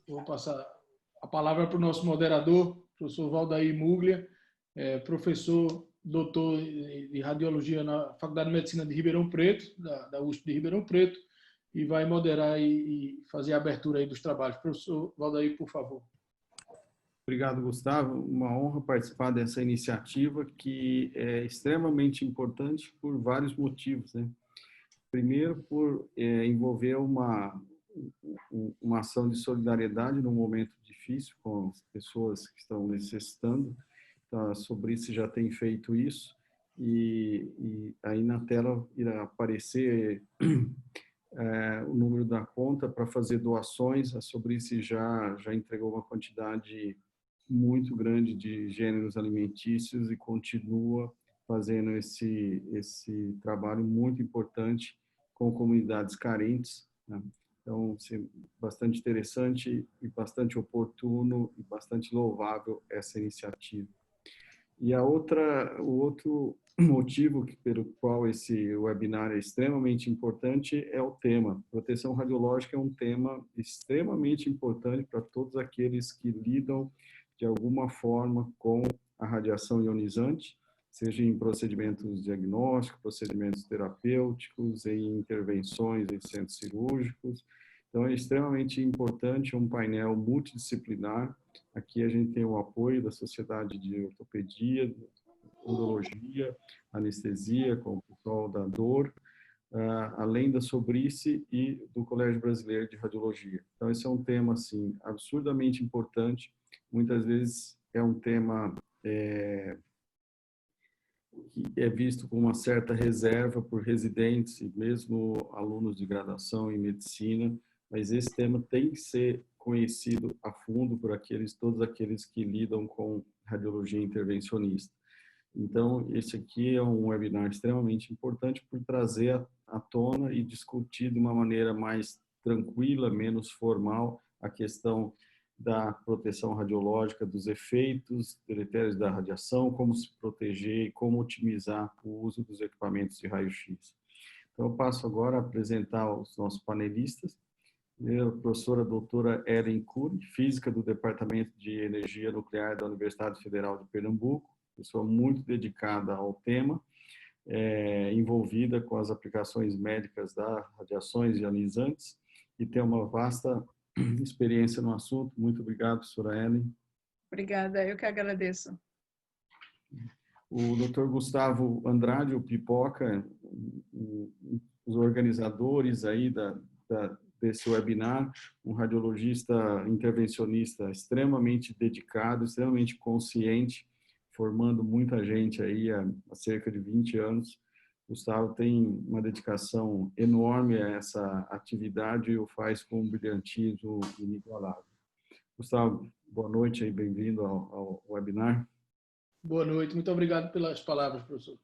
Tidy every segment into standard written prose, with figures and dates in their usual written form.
Vou passar a palavra para o nosso moderador, professor Valdair Muglia, professor doutor de radiologia na Faculdade de Medicina de Ribeirão Preto, da USP de Ribeirão Preto, e vai moderar e fazer a abertura aí dos trabalhos. Professor Valdair, por favor. Obrigado, Gustavo. Uma honra participar dessa iniciativa que é extremamente importante por vários motivos, né? Primeiro, por envolver uma ação de solidariedade num momento difícil com as pessoas que estão necessitando. Então, a Sobrice já tem feito isso e aí na tela irá aparecer o número da conta para fazer doações. A Sobrice já entregou uma quantidade muito grande de gêneros alimentícios e continua fazendo esse trabalho muito importante com comunidades carentes, né? Então, bastante interessante e bastante oportuno e bastante louvável essa iniciativa. E o outro motivo pelo qual esse webinar é extremamente importante é o tema. Proteção radiológica é um tema extremamente importante para todos aqueles que lidam de alguma forma com a radiação ionizante, seja em procedimentos diagnósticos, procedimentos terapêuticos, em intervenções em centros cirúrgicos. Então, é extremamente importante um painel multidisciplinar. Aqui a gente tem o apoio da Sociedade de Ortopedia, Urologia, Anestesia, com o pessoal da DOR, além da Sobrice e do Colégio Brasileiro de Radiologia. Então, esse é um tema, assim, absurdamente importante. Muitas vezes é um tema que é visto com uma certa reserva por residentes e mesmo alunos de graduação em medicina, mas esse tema tem que ser conhecido a fundo por todos aqueles que lidam com radiologia intervencionista. Então, esse aqui é um webinar extremamente importante por trazer à tona e discutir de uma maneira mais tranquila, menos formal, a questão da proteção radiológica, dos efeitos deletérios da radiação, como se proteger e como otimizar o uso dos equipamentos de raio-x. Então, eu passo agora a apresentar os nossos panelistas. A professora doutora Ellen Cury, física do Departamento de Energia Nuclear da Universidade Federal de Pernambuco, pessoa muito dedicada ao tema, envolvida com as aplicações médicas das radiações ionizantes e tem uma vasta experiência no assunto. Muito obrigado, professora Ellen. Obrigada, eu que agradeço. O Dr. Gustavo Andrade, o Pipoca, os organizadores aí desse webinar, um radiologista intervencionista extremamente dedicado, extremamente consciente, formando muita gente aí há cerca de 20 anos. Gustavo tem uma dedicação enorme a essa atividade e o faz com um brilhantismo inigualável. Gustavo, boa noite e bem-vindo ao webinar. Boa noite, muito obrigado pelas palavras, professor.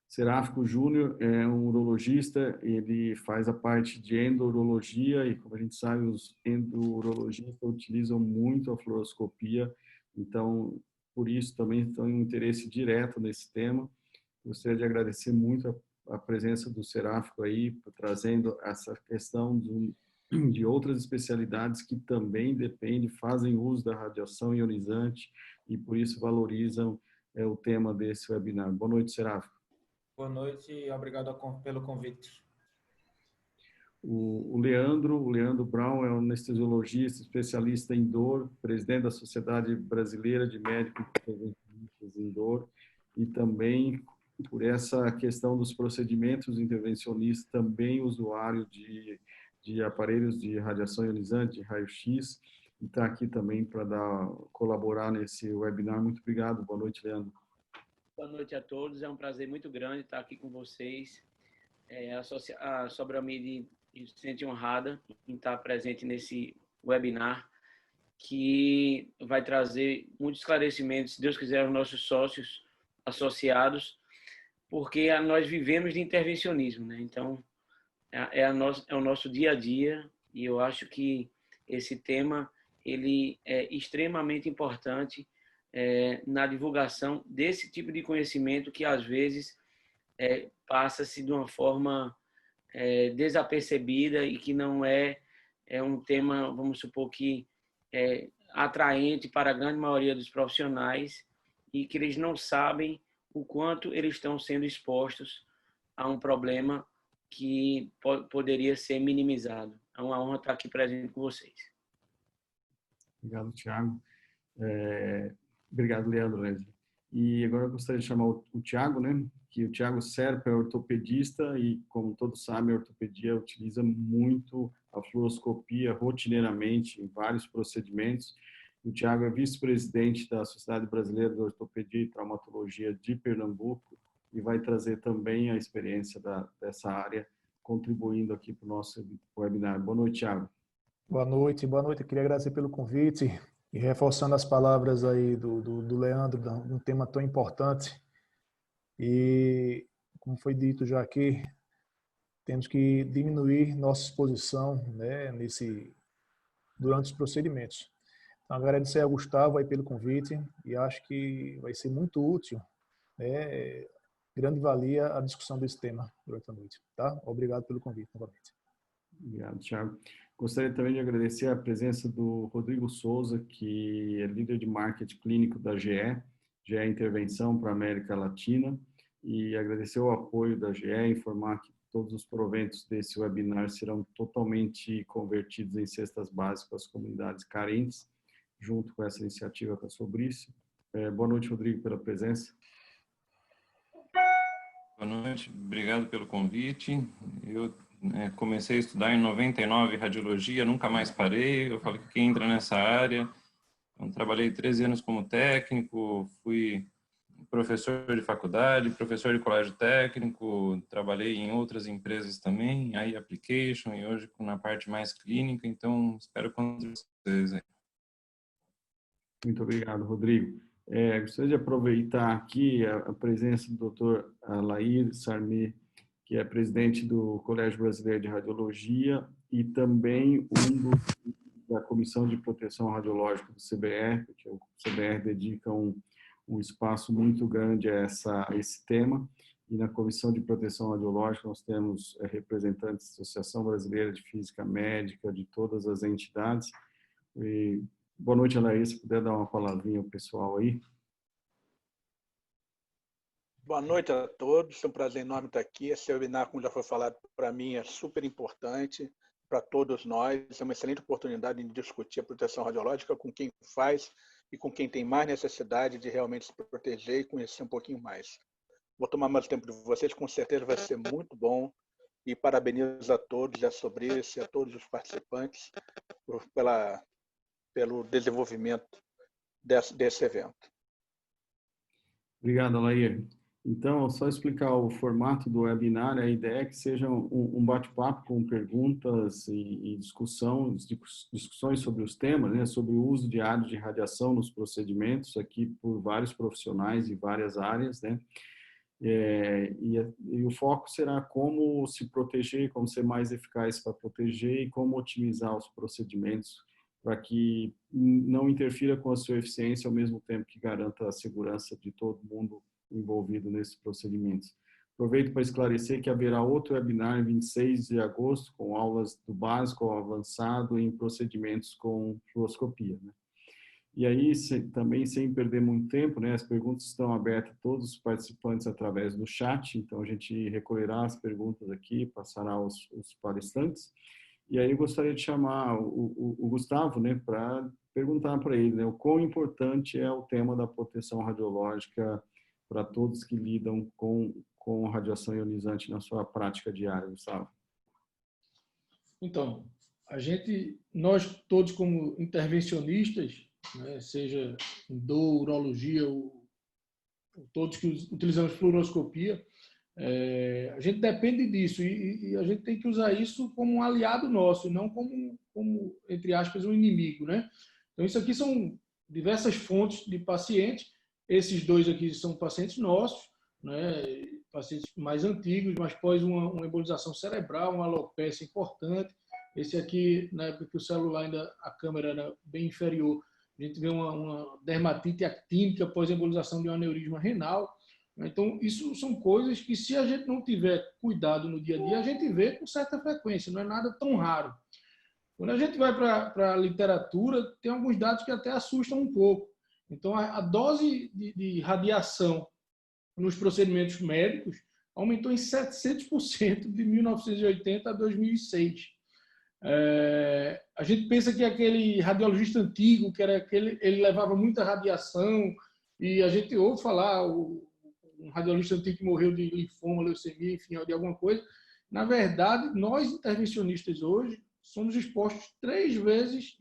Seráfico Júnior é um urologista, ele faz a parte de endurologia e, como a gente sabe, os endurologistas utilizam muito a fluoroscopia, então, por isso também tem um interesse direto nesse tema. Gostaria de agradecer muito a presença do Seráfico aí, trazendo essa questão de outras especialidades que também fazem uso da radiação ionizante e, por isso, valorizam o tema desse webinar. Boa noite, Seráfico. Boa noite e obrigado pelo convite. O Leandro Brown é um anestesiologista, especialista em dor, presidente da Sociedade Brasileira de Médicos Intervencionistas em Dor e também, por essa questão dos procedimentos intervencionistas, também usuário de aparelhos de radiação ionizante, de raio-x, e está aqui também para colaborar nesse webinar. Muito obrigado. Boa noite, Leandro. Boa noite a todos, é um prazer muito grande estar aqui com vocês. A Sobramid se sente honrada em estar presente nesse webinar, que vai trazer muitos esclarecimentos, se Deus quiser, aos nossos sócios associados, porque nós vivemos de intervencionismo, né? Então, é o nosso dia a dia, e eu acho que esse tema ele é extremamente importante na divulgação desse tipo de conhecimento que, às vezes, passa-se de uma forma desapercebida e que não é é um tema, vamos supor que atraente para a grande maioria dos profissionais e que eles não sabem o quanto eles estão sendo expostos a um problema que poderia ser minimizado. É uma honra estar aqui presente com vocês. Obrigado, Tiago. Obrigado, Leandro. E agora eu gostaria de chamar o Tiago, né? Que o Tiago Serpa é ortopedista e, como todos sabem, a ortopedia utiliza muito a fluoroscopia rotineiramente em vários procedimentos. O Tiago é vice-presidente da Sociedade Brasileira de Ortopedia e Traumatologia de Pernambuco e vai trazer também a experiência dessa área, contribuindo aqui para o nosso webinar. Boa noite, Tiago. Boa noite. Eu queria agradecer pelo convite e reforçando as palavras aí do Leandro, um tema tão importante. E, como foi dito já aqui, temos que diminuir nossa exposição, né, durante os procedimentos. Então, agradecer ao Gustavo aí pelo convite e acho que vai ser muito útil, né, grande valia a discussão desse tema durante a noite. Tá? Obrigado pelo convite novamente. Obrigado, Thiago. Gostaria também de agradecer a presença do Rodrigo Souza, que é líder de marketing clínico da GE Intervenção para a América Latina, e agradecer o apoio da GE, informar que todos os proventos desse webinar serão totalmente convertidos em cestas básicas para as comunidades carentes, junto com essa iniciativa com a Sobrice. Boa noite, Rodrigo, pela presença. Boa noite, obrigado pelo convite. Eu comecei a estudar em 99 radiologia, nunca mais parei. Eu falo que quem entra nessa área, eu trabalhei 13 anos como técnico, fui professor de faculdade, professor de colégio técnico, trabalhei em outras empresas também, aí application e hoje na parte mais clínica, então espero contribuir com vocês aí. Muito obrigado, Rodrigo. Gostaria de aproveitar aqui a presença do Dr. Alair Sarmi, que é presidente do Colégio Brasileiro de Radiologia e também da Comissão de Proteção Radiológica do CBR, porque o CBR dedica um espaço muito grande a esse tema. E na Comissão de Proteção Radiológica nós temos representantes da Associação Brasileira de Física Médica, de todas as entidades. E, boa noite, Alair, se puder dar uma palavrinha ao pessoal aí. Boa noite a todos, é um prazer enorme estar aqui. Esse webinar, como já foi falado, para mim é super importante, para todos nós. É uma excelente oportunidade de discutir a proteção radiológica com quem faz e com quem tem mais necessidade de realmente se proteger e conhecer um pouquinho mais. Vou tomar mais tempo de vocês, com certeza vai ser muito bom. E parabenizo a todos, a Sobrice, a todos os participantes pelo desenvolvimento desse evento. Obrigado, Alair. Então, só explicar o formato do webinar, a ideia é que seja um bate-papo com perguntas e discussões sobre os temas, né, sobre o uso diário de radiação nos procedimentos, aqui por vários profissionais de várias áreas, né, e o foco será como se proteger, como ser mais eficaz para proteger e como otimizar os procedimentos para que não interfira com a sua eficiência ao mesmo tempo que garanta a segurança de todo mundo envolvido nesses procedimentos. Aproveito para esclarecer que haverá outro webinar em 26 de agosto com aulas do básico ao avançado em procedimentos com fluoroscopia, né? E aí, também sem perder muito tempo, né, as perguntas estão abertas a todos os participantes através do chat, então a gente recolherá as perguntas aqui, passará aos palestrantes. E aí eu gostaria de chamar o Gustavo, né, para perguntar para ele, né, o quão importante é o tema da proteção radiológica para todos que lidam com radiação ionizante na sua prática diária, Gustavo. Então, nós todos como intervencionistas, né, seja em dor, urologia, ou todos que utilizamos fluoroscopia, a gente depende disso e a gente tem que usar isso como um aliado nosso, não como entre aspas, um inimigo, né? Então, isso aqui são diversas fontes de pacientes. Esses dois aqui são pacientes nossos, né? Pacientes mais antigos, mas após uma embolização cerebral, uma alopecia importante. Esse aqui, na época que o celular a câmera era bem inferior, a gente vê uma dermatite actínica após a embolização de um aneurisma renal. Então, isso são coisas que, se a gente não tiver cuidado no dia a dia, a gente vê com certa frequência, não é nada tão raro. Quando a gente vai para a literatura, tem alguns dados que até assustam um pouco. Então, a dose de radiação nos procedimentos médicos aumentou em 700% de 1980 a 2006. A gente pensa que aquele radiologista antigo, que era ele levava muita radiação, e a gente ouve falar um radiolista antigo que morreu de linfoma, leucemia, enfim, de alguma coisa. Na verdade, nós intervencionistas hoje somos expostos 3 vezes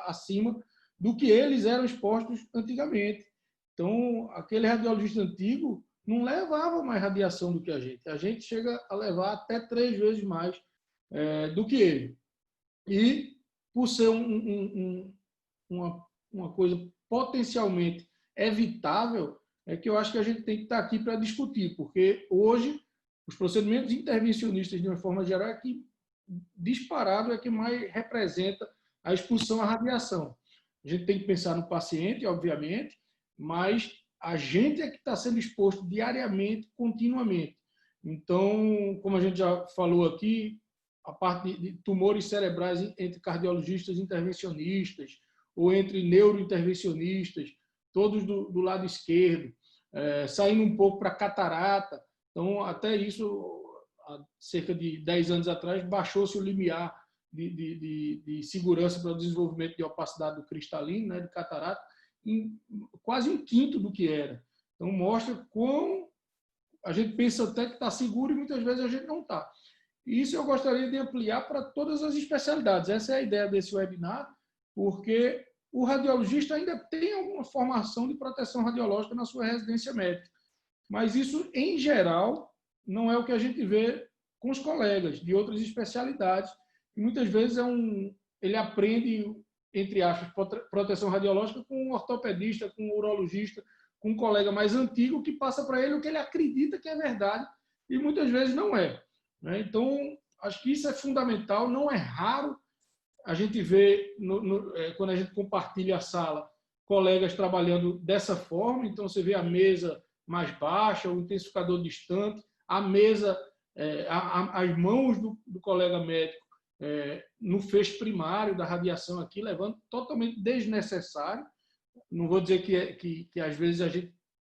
acima do que eles eram expostos antigamente. Então, aquele radiologista antigo não levava mais radiação do que a gente. A gente chega a levar até 3 vezes mais do que ele. E, por ser uma coisa potencialmente evitável, é que eu acho que a gente tem que estar aqui para discutir, porque hoje os procedimentos intervencionistas, de uma forma geral, é que disparado é que mais representa a exposição à radiação. A gente tem que pensar no paciente, obviamente, mas a gente é que está sendo exposto diariamente, continuamente. Então, como a gente já falou aqui, a parte de tumores cerebrais entre cardiologistas intervencionistas ou entre neurointervencionistas, todos do lado esquerdo, saindo um pouco para catarata. Então, até isso, há cerca de 10 anos atrás, baixou-se o limiar de segurança para o desenvolvimento de opacidade do cristalino, né, de catarata, em quase 1/5 do que era. Então, mostra como a gente pensa até que está seguro e muitas vezes a gente não está. E isso eu gostaria de ampliar para todas as especialidades. Essa é a ideia desse webinar, porque o radiologista ainda tem alguma formação de proteção radiológica na sua residência médica. Mas isso, em geral, não é o que a gente vê com os colegas de outras especialidades. E muitas vezes ele aprende, entre aspas, proteção radiológica com um ortopedista, com um urologista, com um colega mais antigo que passa para ele o que ele acredita que é verdade e muitas vezes não é. Então, acho que isso é fundamental. Não é raro a gente ver, quando a gente compartilha a sala, colegas trabalhando dessa forma. Então, você vê a mesa mais baixa, o intensificador distante, a mesa, as mãos do colega médico no feixe primário da radiação aqui, levando totalmente desnecessário. Não vou dizer que às vezes a gente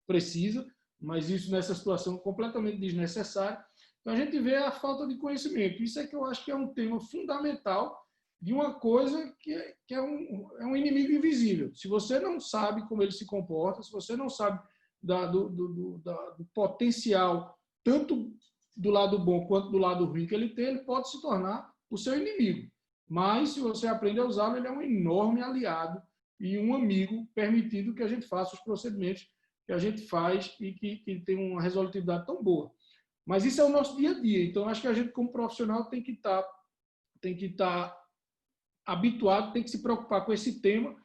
precisa, mas isso nessa situação é completamente desnecessário. Então, a gente vê a falta de conhecimento. Isso é que eu acho que é um tema fundamental de uma coisa que é um inimigo invisível. Se você não sabe como ele se comporta, se você não sabe do potencial, tanto do lado bom quanto do lado ruim que ele tem, ele pode se tornar o seu inimigo. Mas, se você aprende a usá-lo, ele é um enorme aliado e um amigo, permitindo que a gente faça os procedimentos que a gente faz e que tem uma resolutividade tão boa. Mas isso é o nosso dia a dia. Então, acho que a gente, como profissional, tem que estar habituado, tem que se preocupar com esse tema.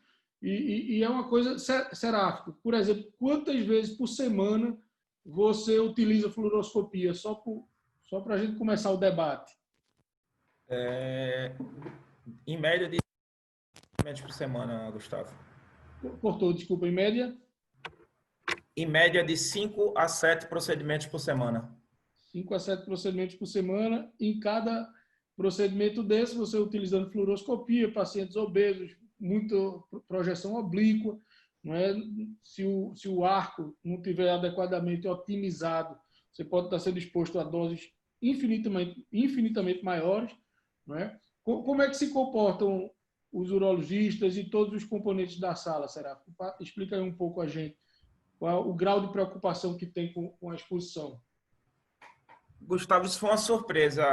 E é uma coisa seráfica. Por exemplo, quantas vezes por semana você utiliza fluoroscopia? Só para a gente começar o debate. Em média de por semana, Gustavo. Cortou, desculpa, em média? Em média de 5 a 7 procedimentos por semana. 5 a 7 procedimentos por semana. Em cada procedimento desse, você utilizando fluoroscopia, pacientes obesos, muita projeção oblíqua, não é? Se o arco não estiver adequadamente otimizado, você pode estar sendo exposto a doses infinitamente maiores, não é? Como é que se comportam os urologistas e todos os componentes da sala, Serafo? Explica aí um pouco a gente qual é o grau de preocupação que tem com a exposição. Gustavo, isso foi uma surpresa.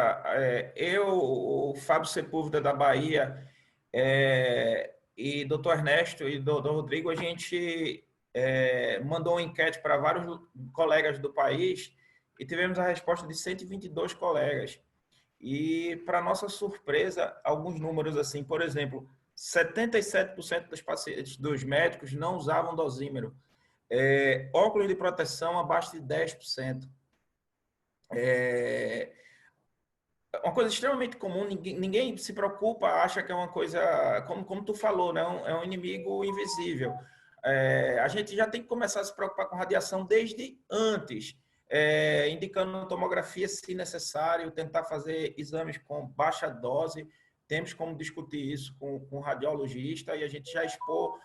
O Fábio Sepúlveda, da Bahia, e Dr. Ernesto e Dr. Rodrigo, a gente mandou uma enquete para vários colegas do país e tivemos a resposta de 122 colegas. E, para nossa surpresa, alguns números assim, por exemplo, 77% dos pacientes, dos médicos não usavam dosímetro. Óculos de proteção abaixo de 10%. Uma coisa extremamente comum, ninguém se preocupa, acha que é uma coisa, como tu falou, né? É um inimigo invisível. A gente já tem que começar a se preocupar com radiação desde antes, indicando tomografia se necessário, tentar fazer exames com baixa dose, temos como discutir isso com o radiologista, e a gente já expôs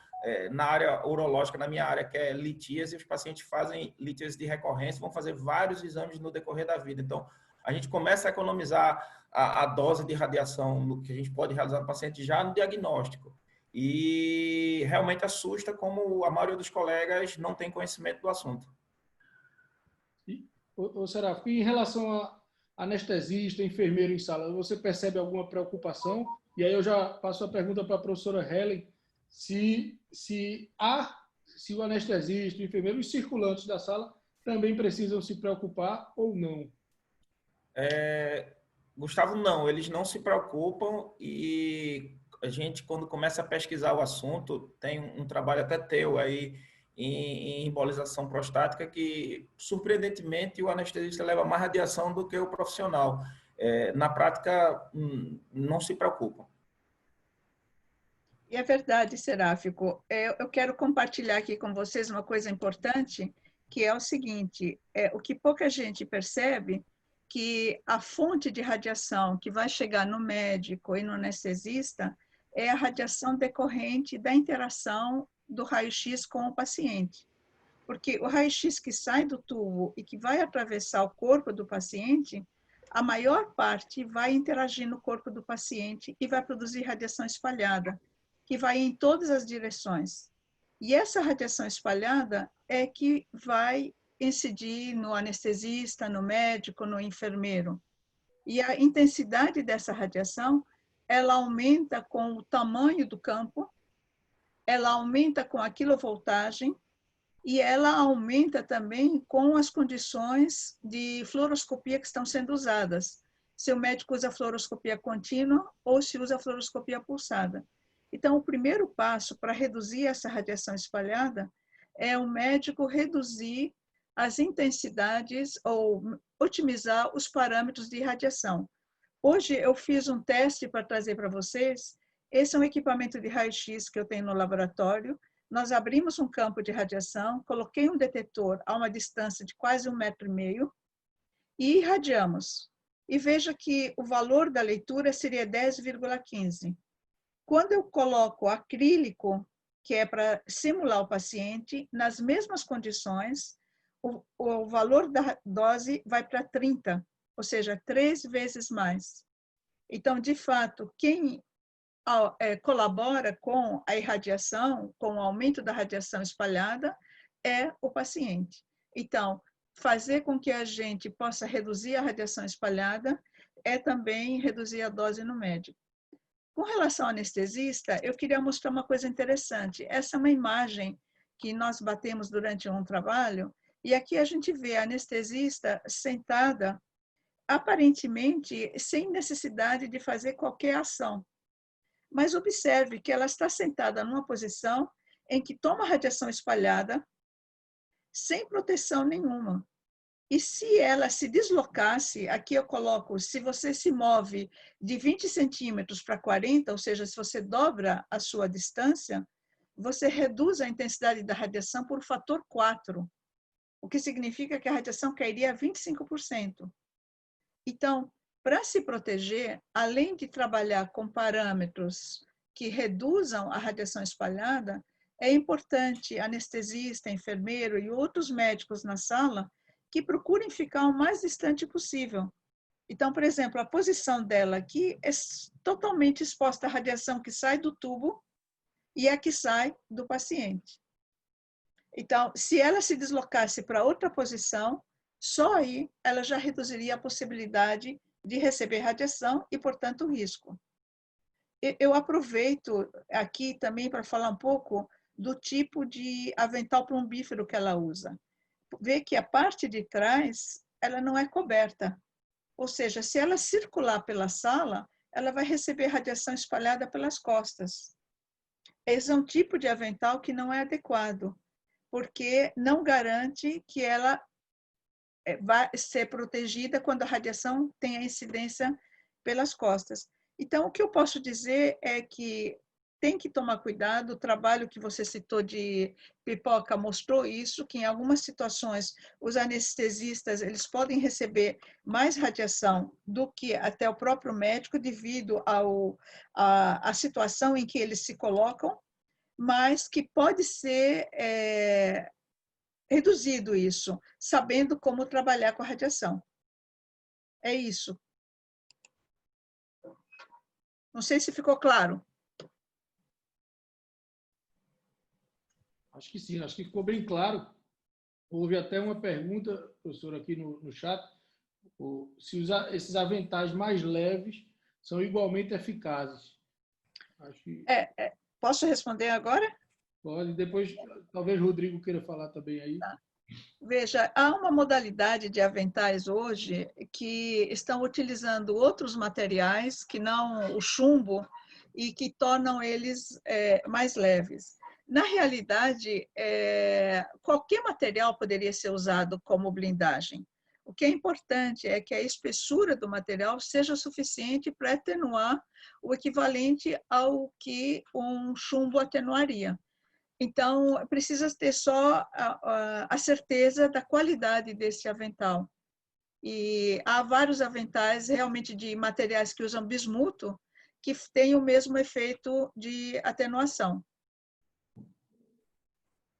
na área urológica, na minha área, que é litíase, os pacientes fazem litíase de recorrência, vão fazer vários exames no decorrer da vida. Então, a gente começa a economizar a dose de radiação que a gente pode realizar no paciente já no diagnóstico. E realmente assusta como a maioria dos colegas não tem conhecimento do assunto. Ô, Serafim, em relação a anestesista, enfermeiro em sala, você percebe alguma preocupação? E aí eu já passo a pergunta para a professora Helen, se o anestesista, o enfermeiro, os circulantes da sala também precisam se preocupar ou não? Gustavo, não, eles não se preocupam, e a gente, quando começa a pesquisar o assunto, tem um trabalho até teu aí em embolização prostática que, surpreendentemente, o anestesista leva mais radiação do que o profissional. Na prática, não se preocupam. E é verdade, Seráfico. Eu quero compartilhar aqui com vocês uma coisa importante, que é o seguinte, o que pouca gente percebe, que a fonte de radiação que vai chegar no médico e no anestesista é a radiação decorrente da interação do raio-x com o paciente. Porque o raio-x que sai do tubo e que vai atravessar o corpo do paciente, a maior parte vai interagir no corpo do paciente e vai produzir radiação espalhada, que vai em todas as direções. E essa radiação espalhada é que vai incidir no anestesista, no médico, no enfermeiro. E a intensidade dessa radiação, ela aumenta com o tamanho do campo, ela aumenta com a quilovoltagem e ela aumenta também com as condições de fluoroscopia que estão sendo usadas. Se o médico usa fluoroscopia contínua ou se usa fluoroscopia pulsada. Então, o primeiro passo para reduzir essa radiação espalhada é o médico reduzir as intensidades ou otimizar os parâmetros de radiação. Hoje eu fiz um teste para trazer para vocês. Esse é um equipamento de raio-x que eu tenho no laboratório. Nós abrimos um campo de radiação, coloquei um detetor a uma distância de quase 1,5 metro e irradiamos. E veja que o valor da leitura seria 10,15. Quando eu coloco acrílico, que é para simular o paciente, nas mesmas condições, o valor da dose vai para 30, ou seja, 3 vezes mais. Então, de fato, quem colabora com a irradiação, com o aumento da radiação espalhada, é o paciente. Então, fazer com que a gente possa reduzir a radiação espalhada é também reduzir a dose no médico. Com relação ao anestesista, eu queria mostrar uma coisa interessante. Essa é uma imagem que nós batemos durante um trabalho, e aqui a gente vê a anestesista sentada, aparentemente sem necessidade de fazer qualquer ação. Mas observe que ela está sentada numa posição em que toma radiação espalhada, sem proteção nenhuma. E se ela se deslocasse, aqui eu coloco, se você se move de 20 centímetros para 40, ou seja, se você dobra a sua distância, você reduz a intensidade da radiação por fator 4, o que significa que a radiação cairia a 25%. Então, para se proteger, além de trabalhar com parâmetros que reduzam a radiação espalhada, é importante anestesista, enfermeiro e outros médicos na sala que procurem ficar o mais distante possível. Então, por exemplo, a posição dela aqui é totalmente exposta à radiação que sai do tubo e a que sai do paciente. Então, se ela se deslocasse para outra posição, só aí ela já reduziria a possibilidade de receber radiação e, portanto, o risco. Eu aproveito aqui também para falar um pouco do tipo de avental plumbífero que ela usa. Vê que a parte de trás, ela não é coberta. Ou seja, se ela circular pela sala, ela vai receber radiação espalhada pelas costas. Esse é um tipo de avental que não é adequado, porque não garante que ela vai ser protegida quando a radiação tem a incidência pelas costas. Então, o que eu posso dizer é que tem que tomar cuidado. O trabalho que você citou de Pipoca mostrou isso, que em algumas situações os anestesistas eles podem receber mais radiação do que até o próprio médico devido à situação em que eles se colocam, mas que pode ser reduzido isso, sabendo como trabalhar com a radiação. É isso. Não sei se ficou claro. Acho que sim, acho que ficou bem claro. Houve até uma pergunta, professor, aqui no chat, se esses aventais mais leves são igualmente eficazes. Acho que Posso responder agora? pode. Depois, talvez o Rodrigo queira falar também aí. Tá. Veja, há uma modalidade de aventais hoje que estão utilizando outros materiais que não o chumbo e que tornam eles mais leves. Na realidade, qualquer material poderia ser usado como blindagem. O que é importante é que a espessura do material seja suficiente para atenuar o equivalente ao que um chumbo atenuaria. Então, precisa ter só a certeza da qualidade desse avental. E há vários aventais realmente de materiais que usam bismuto que têm o mesmo efeito de atenuação.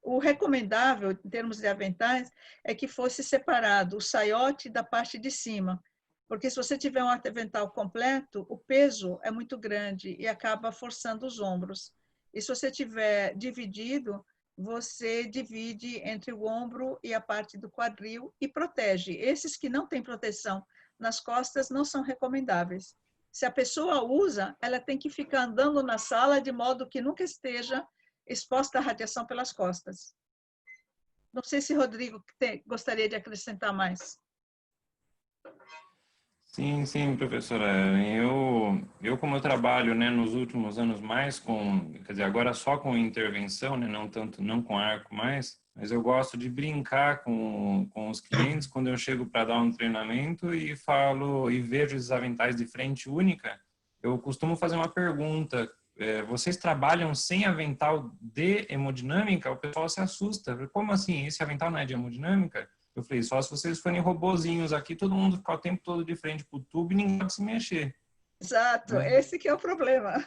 O recomendável, em termos de aventais, é que fosse separado o saiote da parte de cima, porque se você tiver um avental completo, o peso é muito grande e acaba forçando os ombros. E se você tiver dividido, você divide entre o ombro e a parte do quadril e protege. Esses que não têm proteção nas costas não são recomendáveis. Se a pessoa usa, ela tem que ficar andando na sala de modo que nunca esteja exposta à radiação pelas costas. Não sei se Rodrigo gostaria de acrescentar mais. Sim, professora. Eu como eu trabalho, né, nos últimos anos mais com, quer dizer, agora só com intervenção, né, não com arco mais, mas eu gosto de brincar com os clientes quando eu chego para dar um treinamento e falo e vejo esses aventais de frente única. Eu costumo fazer uma pergunta: vocês trabalham sem avental de hemodinâmica? O pessoal se assusta. Como assim? Esse avental não é de hemodinâmica? Eu falei, só se vocês forem robozinhos aqui, todo mundo ficar o tempo todo de frente para o tubo e ninguém pode se mexer. Exato, esse que é o problema.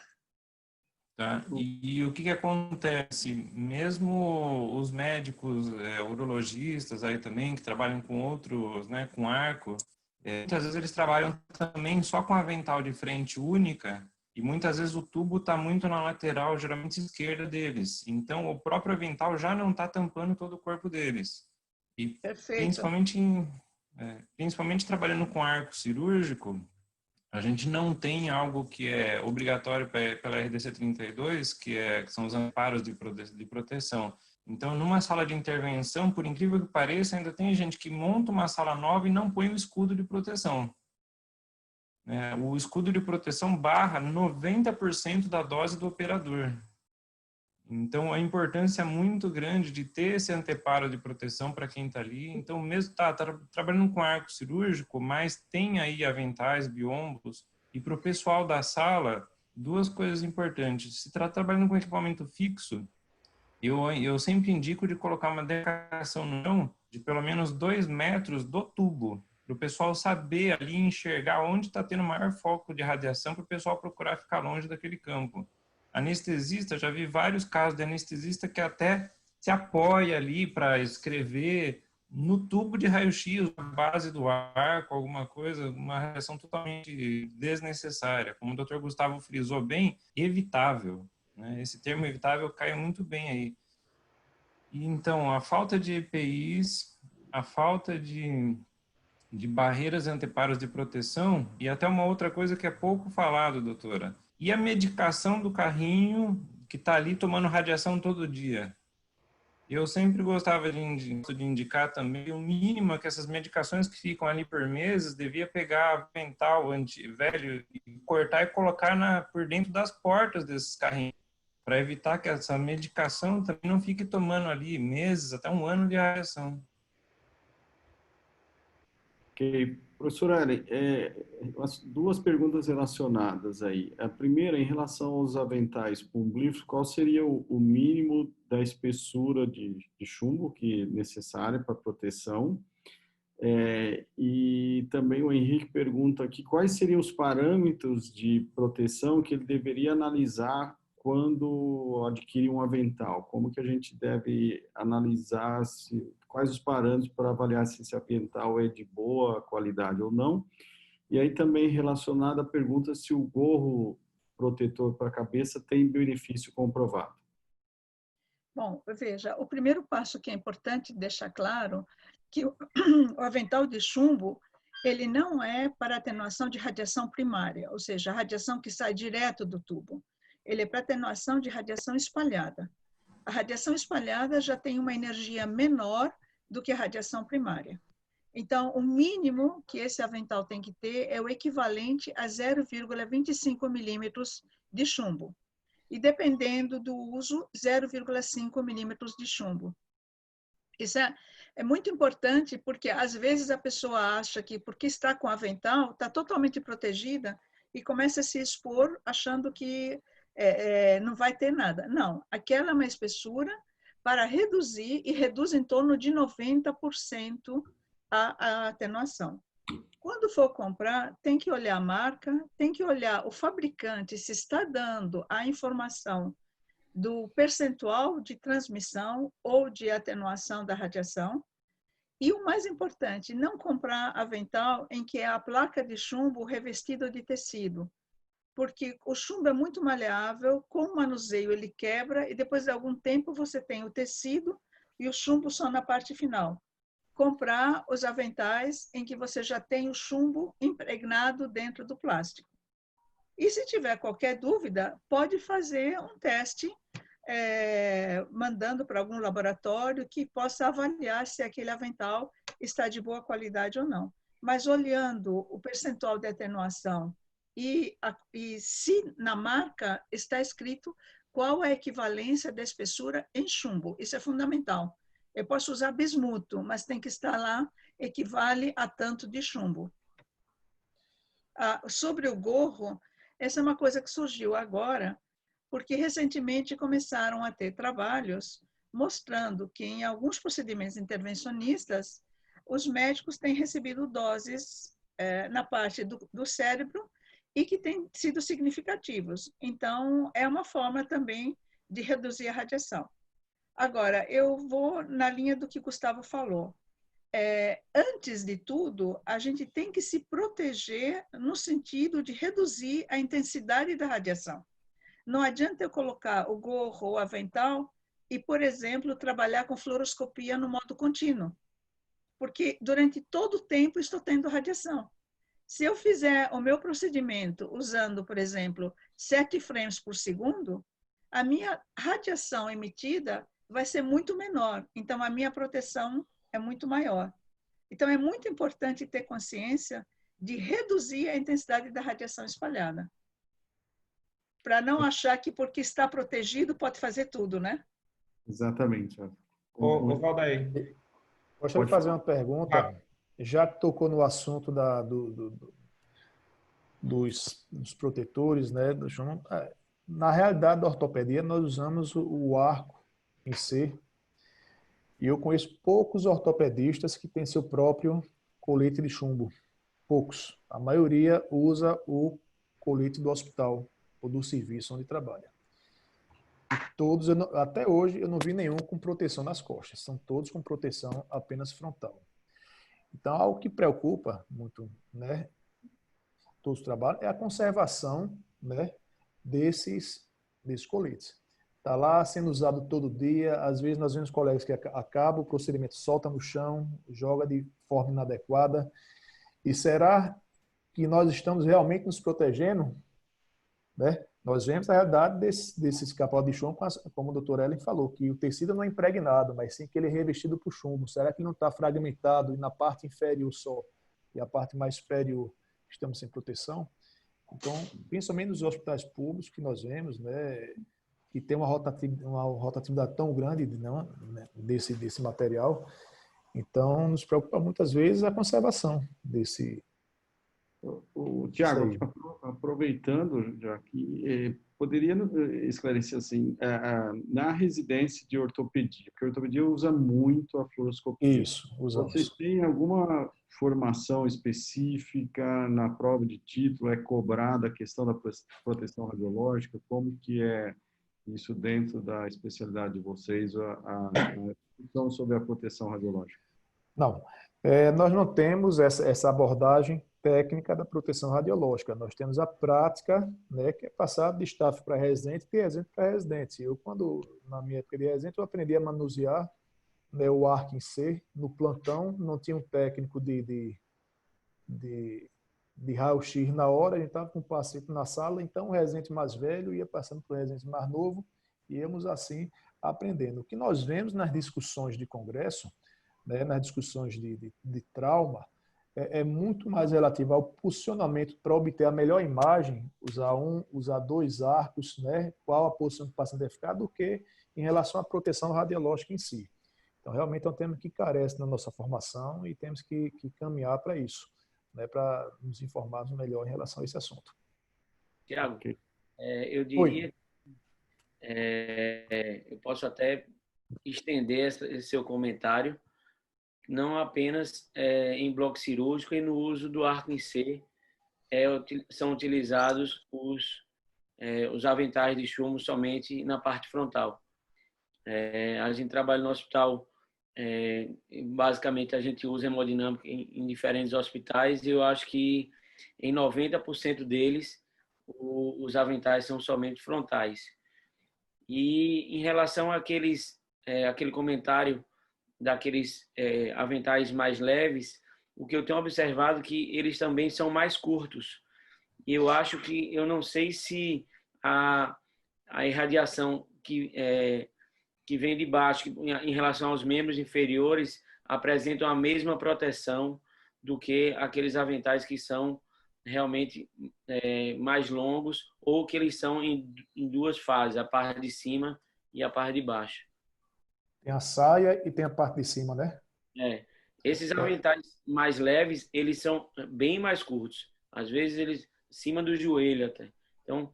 Tá? E o que acontece? Mesmo os médicos, urologistas aí também, que trabalham com outros, né, com arco, muitas vezes eles trabalham também só com avental de frente única e muitas vezes o tubo está muito na lateral, geralmente esquerda deles. Então, o próprio avental já não está tampando todo o corpo deles. E Perfeito. principalmente trabalhando com arco cirúrgico, a gente não tem algo que é obrigatório pela RDC 32, que são os amparos de proteção. Então, numa sala de intervenção, por incrível que pareça, ainda tem gente que monta uma sala nova e não põe o escudo de proteção. O escudo de proteção barra 90% da dose do operador. Então, a importância é muito grande de ter esse anteparo de proteção para quem está ali. Então, mesmo trabalhando com arco cirúrgico, mas tem aí aventais, biombos. E para o pessoal da sala, duas coisas importantes. Se está trabalhando com equipamento fixo, eu sempre indico de colocar uma demarcação no chão de pelo menos 2 metros do tubo, para o pessoal saber ali enxergar onde está tendo maior foco de radiação, para o pessoal procurar ficar longe daquele campo. Anestesista, já vi vários casos de anestesista que até se apoia ali para escrever no tubo de raio-x, na base do arco, alguma coisa, uma reação totalmente desnecessária. Como o Dr. Gustavo frisou bem, evitável. Né? Esse termo evitável cai muito bem aí. E, então, a falta de EPIs, a falta de barreiras e anteparos de proteção, e até uma outra coisa que é pouco falado, doutora. E a medicação do carrinho que está ali tomando radiação todo dia? Eu sempre gostava de indicar também o mínimo que essas medicações que ficam ali por meses devia pegar avental velho e cortar e colocar por dentro das portas desses carrinhos, para evitar que essa medicação também não fique tomando ali meses, até 1 ano de radiação. Ok. Professora Ellen, duas perguntas relacionadas aí. A primeira, em relação aos aventais pumblíferos, qual seria o mínimo da espessura de chumbo que é necessária para proteção? E também o Henrique pergunta aqui quais seriam os parâmetros de proteção que ele deveria analisar quando adquirir um avental. Como que a gente deve analisar quais os parâmetros para avaliar se esse avental é de boa qualidade ou não? E aí também relacionada à pergunta se o gorro protetor para a cabeça tem benefício comprovado. Bom, veja, o primeiro passo que é importante deixar claro que o avental de chumbo, ele não é para atenuação de radiação primária, ou seja, a radiação que sai direto do tubo. Ele é para atenuação de radiação espalhada. A radiação espalhada já tem uma energia menor do que a radiação primária. Então, o mínimo que esse avental tem que ter é o equivalente a 0,25 milímetros de chumbo. E dependendo do uso, 0,5 milímetros de chumbo. Isso é muito importante porque, às vezes, a pessoa acha que, porque está com avental, está totalmente protegida e começa a se expor achando que não vai ter nada. Não, aquela é uma espessura para reduzir, e reduz em torno de 90% a atenuação. Quando for comprar, tem que olhar a marca, tem que olhar o fabricante se está dando a informação do percentual de transmissão ou de atenuação da radiação. E o mais importante, não comprar avental em que é a placa de chumbo revestida de tecido, porque o chumbo é muito maleável, com o manuseio ele quebra e depois de algum tempo você tem o tecido e o chumbo só na parte final. Comprar os aventais em que você já tem o chumbo impregnado dentro do plástico. E se tiver qualquer dúvida, pode fazer um teste mandando para algum laboratório que possa avaliar se aquele avental está de boa qualidade ou não. Mas olhando o percentual de atenuação e se na marca está escrito qual é a equivalência da espessura em chumbo. Isso é fundamental. Eu posso usar bismuto, mas tem que estar lá, equivale a tanto de chumbo. Sobre o gorro, essa é uma coisa que surgiu agora, porque recentemente começaram a ter trabalhos mostrando que em alguns procedimentos intervencionistas, os médicos têm recebido doses na parte do cérebro e que têm sido significativos. Então, é uma forma também de reduzir a radiação. Agora, eu vou na linha do que Gustavo falou. Antes de tudo, a gente tem que se proteger no sentido de reduzir a intensidade da radiação. Não adianta eu colocar o gorro ou o avental e, por exemplo, trabalhar com fluoroscopia no modo contínuo, porque durante todo o tempo estou tendo radiação. Se eu fizer o meu procedimento usando, por exemplo, 7 frames por segundo, a minha radiação emitida vai ser muito menor, então a minha proteção é muito maior. Então é muito importante ter consciência de reduzir a intensidade da radiação espalhada, para não achar que porque está protegido pode fazer tudo, né? Exatamente. Ô, Valdair. Gostaria de fazer uma pergunta, já que tocou no assunto dos protetores, né? Na realidade da ortopedia, nós usamos o arco em si, e eu conheço poucos ortopedistas que têm seu próprio colete de chumbo. Poucos. A maioria usa o colete do hospital ou do serviço onde trabalha. Todos, até hoje, eu não vi nenhum com proteção nas costas. São todos com proteção apenas frontal. Então, algo que preocupa muito, né, todos os trabalhos, é a conservação, né, desses coletes. Está lá sendo usado todo dia. Às vezes, nós vemos colegas que acabam o procedimento, solta no chão, joga de forma inadequada. E será que nós estamos realmente nos protegendo? Né? Nós vemos a realidade desse escapau de chumbo, como o doutor Ellen falou, que o tecido não é impregnado, mas sim que ele é revestido por chumbo. Será que não está fragmentado e na parte inferior só, e a parte mais superior estamos sem proteção? Então, principalmente nos hospitais públicos que nós vemos, né, que tem uma rotatividade tão grande, não, né, desse material, então nos preocupa muitas vezes a conservação Tiago, aproveitando já que poderia esclarecer assim, na residência de ortopedia, porque a ortopedia usa muito a fluoroscopia. Isso, usamos. Vocês têm alguma formação específica na prova de título? É cobrada a questão da proteção radiológica? Como que é isso dentro da especialidade de vocês, a discussão sobre a proteção radiológica? Não, nós não temos essa abordagem técnica da proteção radiológica. Nós temos a prática, né, que é passar de staff para residente e de residente para residente. Eu, na minha época de residente, eu aprendi a manusear, né, o arco em C. No plantão, não tinha um técnico de raio-x na hora, a gente estava com o paciente na sala, então o residente mais velho ia passando para o residente mais novo, e íamos assim aprendendo. O que nós vemos nas discussões de congresso, né, nas discussões de trauma, é muito mais relativo ao posicionamento para obter a melhor imagem, usar dois arcos, né, qual a posição que o paciente deve ficar, do que em relação à proteção radiológica em si. Então, realmente é um tema que carece na nossa formação e temos que caminhar para isso, né, para nos informarmos melhor em relação a esse assunto. Tiago, eu diria, eu posso até estender esse seu comentário, não apenas em bloco cirúrgico e no uso do arco em C, são utilizados os aventais de chumbo somente na parte frontal. A gente trabalha no hospital, basicamente a gente usa hemodinâmica em diferentes hospitais, e eu acho que em 90% deles os aventais são somente frontais. E em relação àquele comentário daqueles aventais mais leves, o que eu tenho observado é que eles também são mais curtos. E eu acho que, eu não sei se a irradiação que vem de baixo, em relação aos membros inferiores, apresentam a mesma proteção do que aqueles aventais que são realmente mais longos, ou que eles são em duas fases, a parte de cima e a parte de baixo. Tem a saia e tem a parte de cima, né? Esses aventais mais leves, eles são bem mais curtos. Às vezes, eles acima do joelho até. Então,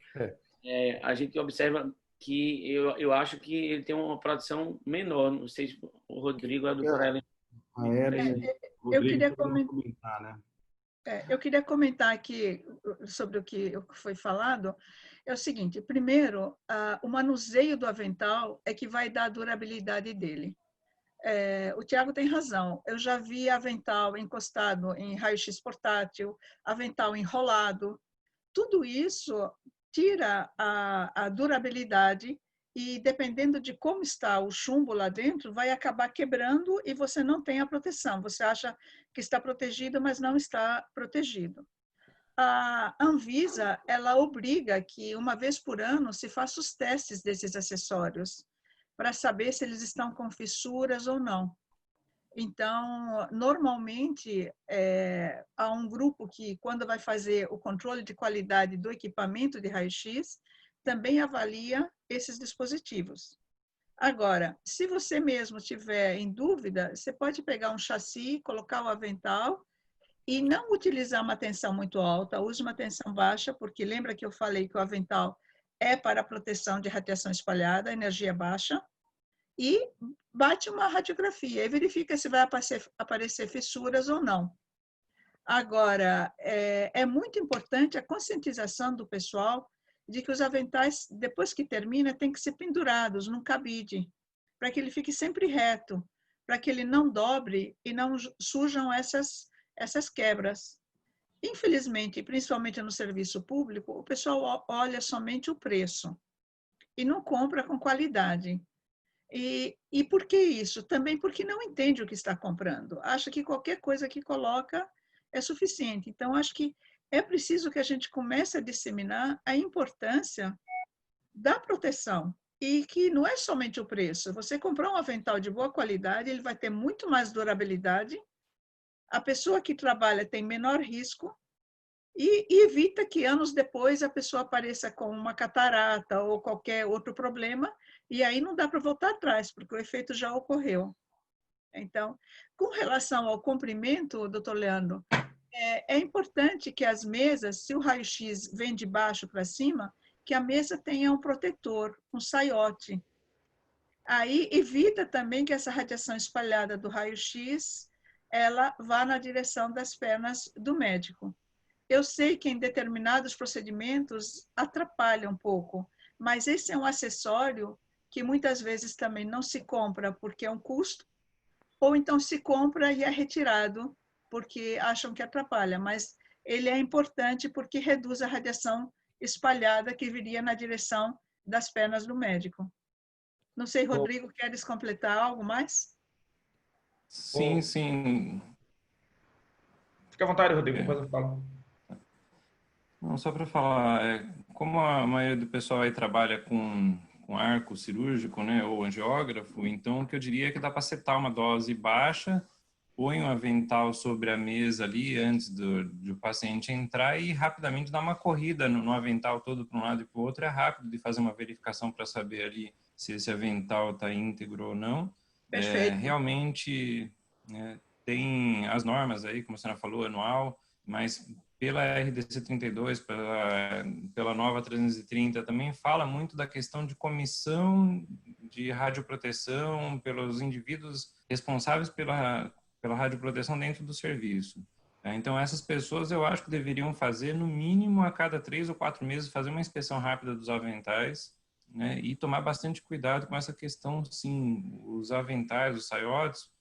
a gente observa que eu acho que ele tem uma proteção menor. Não sei se o Rodrigo, a doutora Helena... Eu queria comentar aqui sobre o que foi falado. É o seguinte: primeiro, o manuseio do avental é que vai dar a durabilidade dele. O Tiago tem razão. Eu já vi avental encostado em raio-x portátil, avental enrolado. Tudo isso tira a durabilidade e, dependendo de como está o chumbo lá dentro, vai acabar quebrando e você não tem a proteção. Você acha que está protegido, mas não está protegido. A Anvisa, ela obriga que uma vez por ano se faça os testes desses acessórios para saber se eles estão com fissuras ou não. Então, normalmente, há um grupo que, quando vai fazer o controle de qualidade do equipamento de raio-x, também avalia esses dispositivos. Agora, se você mesmo estiver em dúvida, você pode pegar um chassi, colocar o avental e não utilizar uma tensão muito alta, use uma tensão baixa, porque lembra que eu falei que o avental é para proteção de radiação espalhada, energia baixa, e bate uma radiografia e verifica se vai aparecer fissuras ou não. Agora, é muito importante a conscientização do pessoal de que os aventais, depois que termina, tem que ser pendurados num cabide, para que ele fique sempre reto, para que ele não dobre e não surjam essas quebras. Infelizmente, principalmente no serviço público, o pessoal olha somente o preço e não compra com qualidade. E por que isso? Também porque não entende o que está comprando. Acha que qualquer coisa que coloca é suficiente. Então, acho que é preciso que a gente comece a disseminar a importância da proteção. E que não é somente o preço. Você comprar um avental de boa qualidade, ele vai ter muito mais durabilidade. A pessoa que trabalha tem menor risco e evita que anos depois a pessoa apareça com uma catarata ou qualquer outro problema, e aí não dá para voltar atrás, porque o efeito já ocorreu. Então, com relação ao comprimento, doutor Leandro, É importante que as mesas, se o raio-x vem de baixo para cima, que a mesa tenha um protetor, um saiote. Aí evita também que essa radiação espalhada do raio-x ela vá na direção das pernas do médico. Eu sei que em determinados procedimentos atrapalha um pouco, mas esse é um acessório que muitas vezes também não se compra porque é um custo, ou então se compra e é retirado porque acham que atrapalha, mas ele é importante porque reduz a radiação espalhada que viria na direção das pernas do médico. Não sei, Rodrigo, queres completar algo mais? Sim, sim. Fica à vontade, Rodrigo, depois eu falo. Não, só para falar, como a maioria do pessoal aí trabalha com arco cirúrgico, né, ou angiógrafo, então o que eu diria é que dá para setar uma dose baixa, põe um avental sobre a mesa ali antes do paciente entrar e rapidamente dá uma corrida no avental todo para um lado e para o outro. É rápido de fazer uma verificação para saber ali se esse avental está íntegro ou não. Perfeito. Realmente tem as normas aí, como a senhora falou, anual, mas pela RDC 32, pela nova 330, também fala muito da questão de comissão de radioproteção pelos indivíduos responsáveis pela radioproteção dentro do serviço. Então, essas pessoas eu acho que deveriam fazer, no mínimo, a cada 3 ou 4 meses, fazer uma inspeção rápida dos aventais, né, e tomar bastante cuidado com essa questão, sim, os aventais, os saiotes,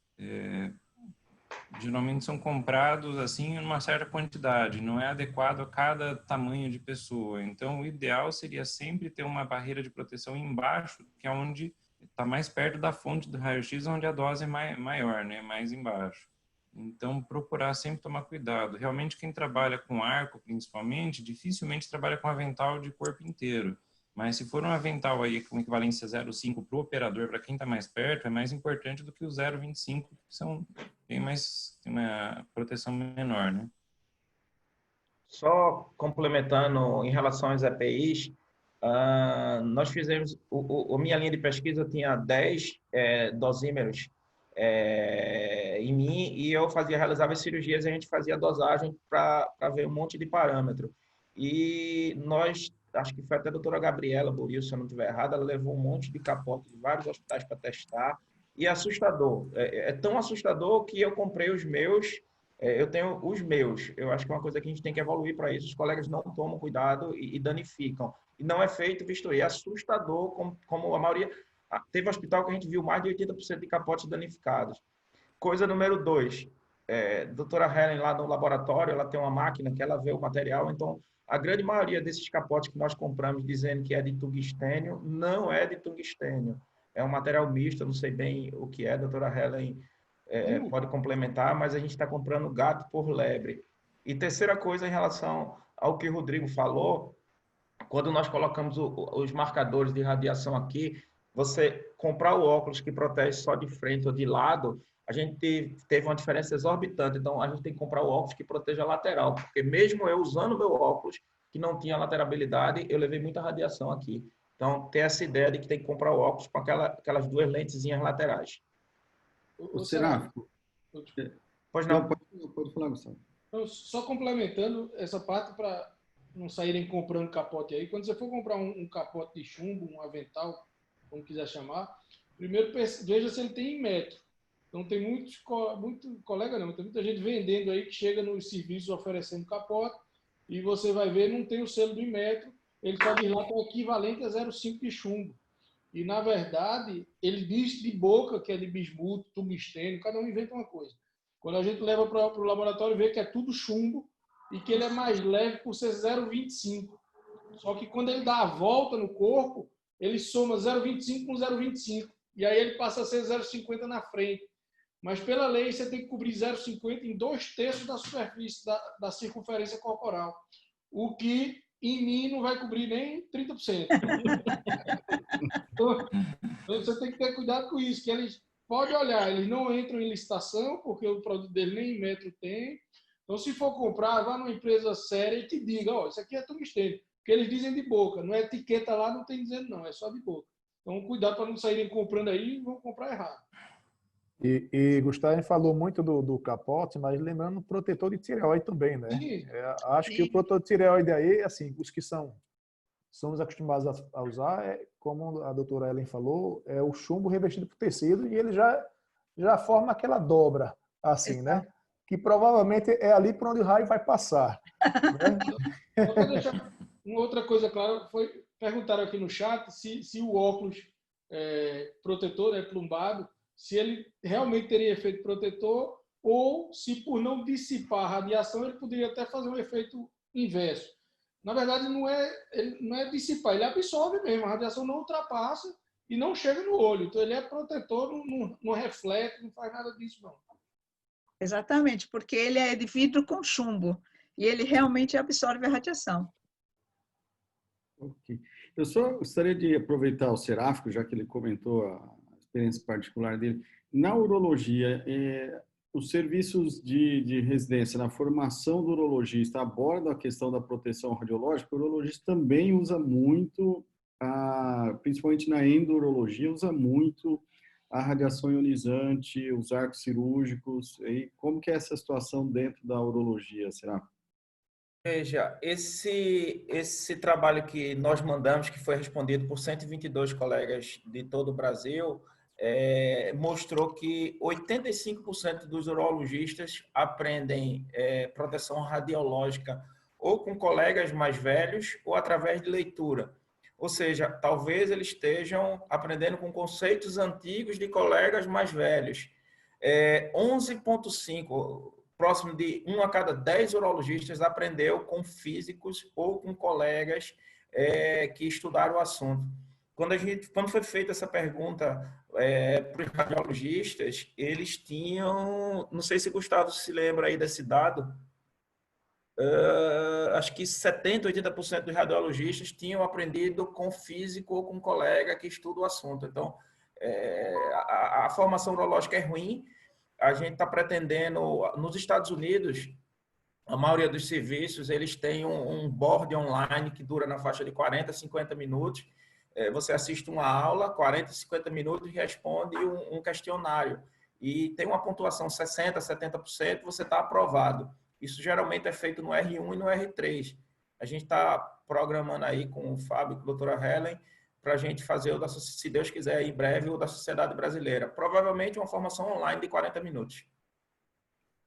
geralmente são comprados assim em uma certa quantidade, não é adequado a cada tamanho de pessoa. Então, o ideal seria sempre ter uma barreira de proteção embaixo, que é onde está mais perto da fonte do raio-x, onde a dose é maior, né, mais embaixo. Então, procurar sempre tomar cuidado. Realmente, quem trabalha com arco, principalmente, dificilmente trabalha com avental de corpo inteiro. Mas se for um avental aí com equivalência 0,5 para o operador, para quem está mais perto, é mais importante do que o 0,25, que tem uma proteção menor, né? Só complementando em relação às EPIs, nós fizemos, a minha linha de pesquisa tinha 10 dosímetros em mim e eu realizava as cirurgias e a gente fazia dosagem para ver um monte de parâmetro. E nós, acho que foi até a doutora Gabriela Buril, se eu não estiver errado, ela levou um monte de capote de vários hospitais para testar e é assustador. É tão assustador que eu comprei os meus. Eu tenho os meus. Eu acho que é uma coisa que a gente tem que evoluir para isso. Os colegas não tomam cuidado e danificam. E não é feito vistoria. É assustador, como a maioria. Teve um hospital que a gente viu mais de 80% de capotes danificados. Coisa número 2. Doutora Helen, lá no laboratório, ela tem uma máquina que ela vê o material. Então, a grande maioria desses capotes que nós compramos dizendo que é de tungstênio, não é de tungstênio. É um material misto, eu não sei bem o que é, a doutora Helen pode complementar, mas a gente está comprando gato por lebre. E terceira coisa, em relação ao que o Rodrigo falou, quando nós colocamos os marcadores de radiação aqui, você comprar o óculos que protege só de frente ou de lado, a gente teve uma diferença exorbitante. Então, a gente tem que comprar o óculos que proteja a lateral, porque mesmo eu usando meu óculos, que não tinha laterabilidade, eu levei muita radiação aqui. Então, tem essa ideia de que tem que comprar o óculos com aquelas duas lentezinhas laterais. O Seráfico. Pois não. Pode falar, Gustavo. Então, só complementando essa parte para não saírem comprando capote aí. Quando você for comprar um capote de chumbo, um avental, como quiser chamar, primeiro veja se ele tem em metro. Então tem muito colega não, tem muita gente vendendo aí que chega nos serviços oferecendo capote e você vai ver, não tem o selo do em metro, ele só diz lá que é o equivalente a 0,5 de chumbo. E, na verdade, ele diz de boca que é de bismuto, tungstênio, cada um inventa uma coisa. Quando a gente leva para o laboratório, vê que é tudo chumbo e que ele é mais leve por ser 0,25. Só que quando ele dá a volta no corpo, ele soma 0,25 com 0,25. E aí ele passa a ser 0,50 na frente. Mas, pela lei, você tem que cobrir 0,50 em 2/3 da superfície da circunferência corporal. O que, em mim, não vai cobrir nem 30%. Então, você tem que ter cuidado com isso, que eles podem olhar, eles não entram em licitação, porque o produto dele nem em metro tem. Então, se for comprar, vá numa empresa séria e te diga, ó, isso aqui é tungstênio. Porque eles dizem de boca, não é etiqueta lá, não tem dizendo não, é só de boca. Então, cuidado para não saírem comprando aí e vão comprar errado. Gustavo, a gente falou muito do capote, mas lembrando o protetor de tireoide também, né? Sim, Acho que o protetor de tireoide aí, assim, os que somos acostumados a usar, como a doutora Ellen falou, é o chumbo revestido por tecido e ele já forma aquela dobra, assim, né? Exato. Que provavelmente é ali por onde o raio vai passar, né? só para deixar uma outra coisa clara, perguntaram aqui no chat se o óculos protetor, né, plumbado, se ele realmente teria efeito protetor ou se por não dissipar a radiação ele poderia até fazer um efeito inverso. Na verdade, ele não é dissipar, ele absorve mesmo, a radiação não ultrapassa e não chega no olho. Então, ele é protetor, não reflete, não faz nada disso, não. Exatamente, porque ele é de vidro com chumbo e ele realmente absorve a radiação. Ok. Eu só gostaria de aproveitar o Seráfico, já que ele comentou a experiência particular dele. Na urologia, os serviços de residência, na formação do urologista, abordam a questão da proteção radiológica. O urologista também usa muito, principalmente na endurologia, usa muito a radiação ionizante, os arcos cirúrgicos. E como que é essa situação dentro da urologia, será? Veja, esse trabalho que nós mandamos, que foi respondido por 122 colegas de todo o Brasil, mostrou que 85% dos urologistas aprendem proteção radiológica ou com colegas mais velhos ou através de leitura. Ou seja, talvez eles estejam aprendendo com conceitos antigos de colegas mais velhos. 11,5%, próximo de 1 a cada 10 urologistas aprendeu com físicos ou com colegas que estudaram o assunto. Quando foi feita essa pergunta para os radiologistas, eles tinham, não sei se Gustavo se lembra aí desse dado, acho que 70%, 80% dos radiologistas tinham aprendido com físico ou com colega que estuda o assunto. Então, a formação urológica é ruim. A gente está pretendendo, nos Estados Unidos, a maioria dos serviços, eles têm um board online que dura na faixa de 40, 50 minutos. Você assiste uma aula, 40, 50 minutos, e responde um questionário. E tem uma pontuação 60%, 70%, você está aprovado. Isso geralmente é feito no R1 e no R3. A gente está programando aí com o Fábio e com a doutora Helen para a gente fazer, se Deus quiser, em breve, o da Sociedade Brasileira. Provavelmente uma formação online de 40 minutos.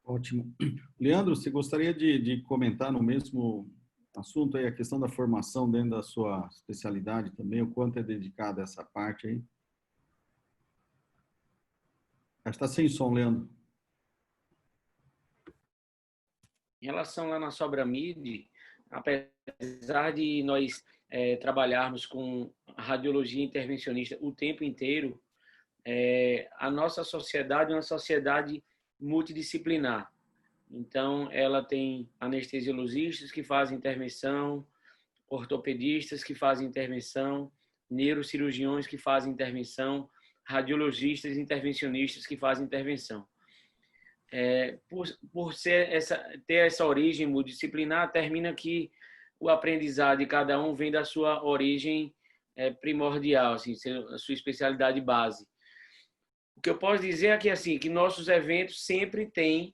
Ótimo. Leandro, você gostaria de comentar no mesmo assunto aí, a questão da formação dentro da sua especialidade também, o quanto é dedicado a essa parte aí? Está sem som, Leandro. Em relação lá na Sobramid, apesar de nós trabalharmos com radiologia intervencionista o tempo inteiro, a nossa sociedade é uma sociedade multidisciplinar. Então, ela tem anestesiologistas que fazem intervenção, ortopedistas que fazem intervenção, neurocirurgiões que fazem intervenção, radiologistas intervencionistas que fazem intervenção. Por ter essa origem multidisciplinar, termina que o aprendizado de cada um vem da sua origem primordial, assim, a sua especialidade base. O que eu posso dizer é que, assim, que nossos eventos sempre têm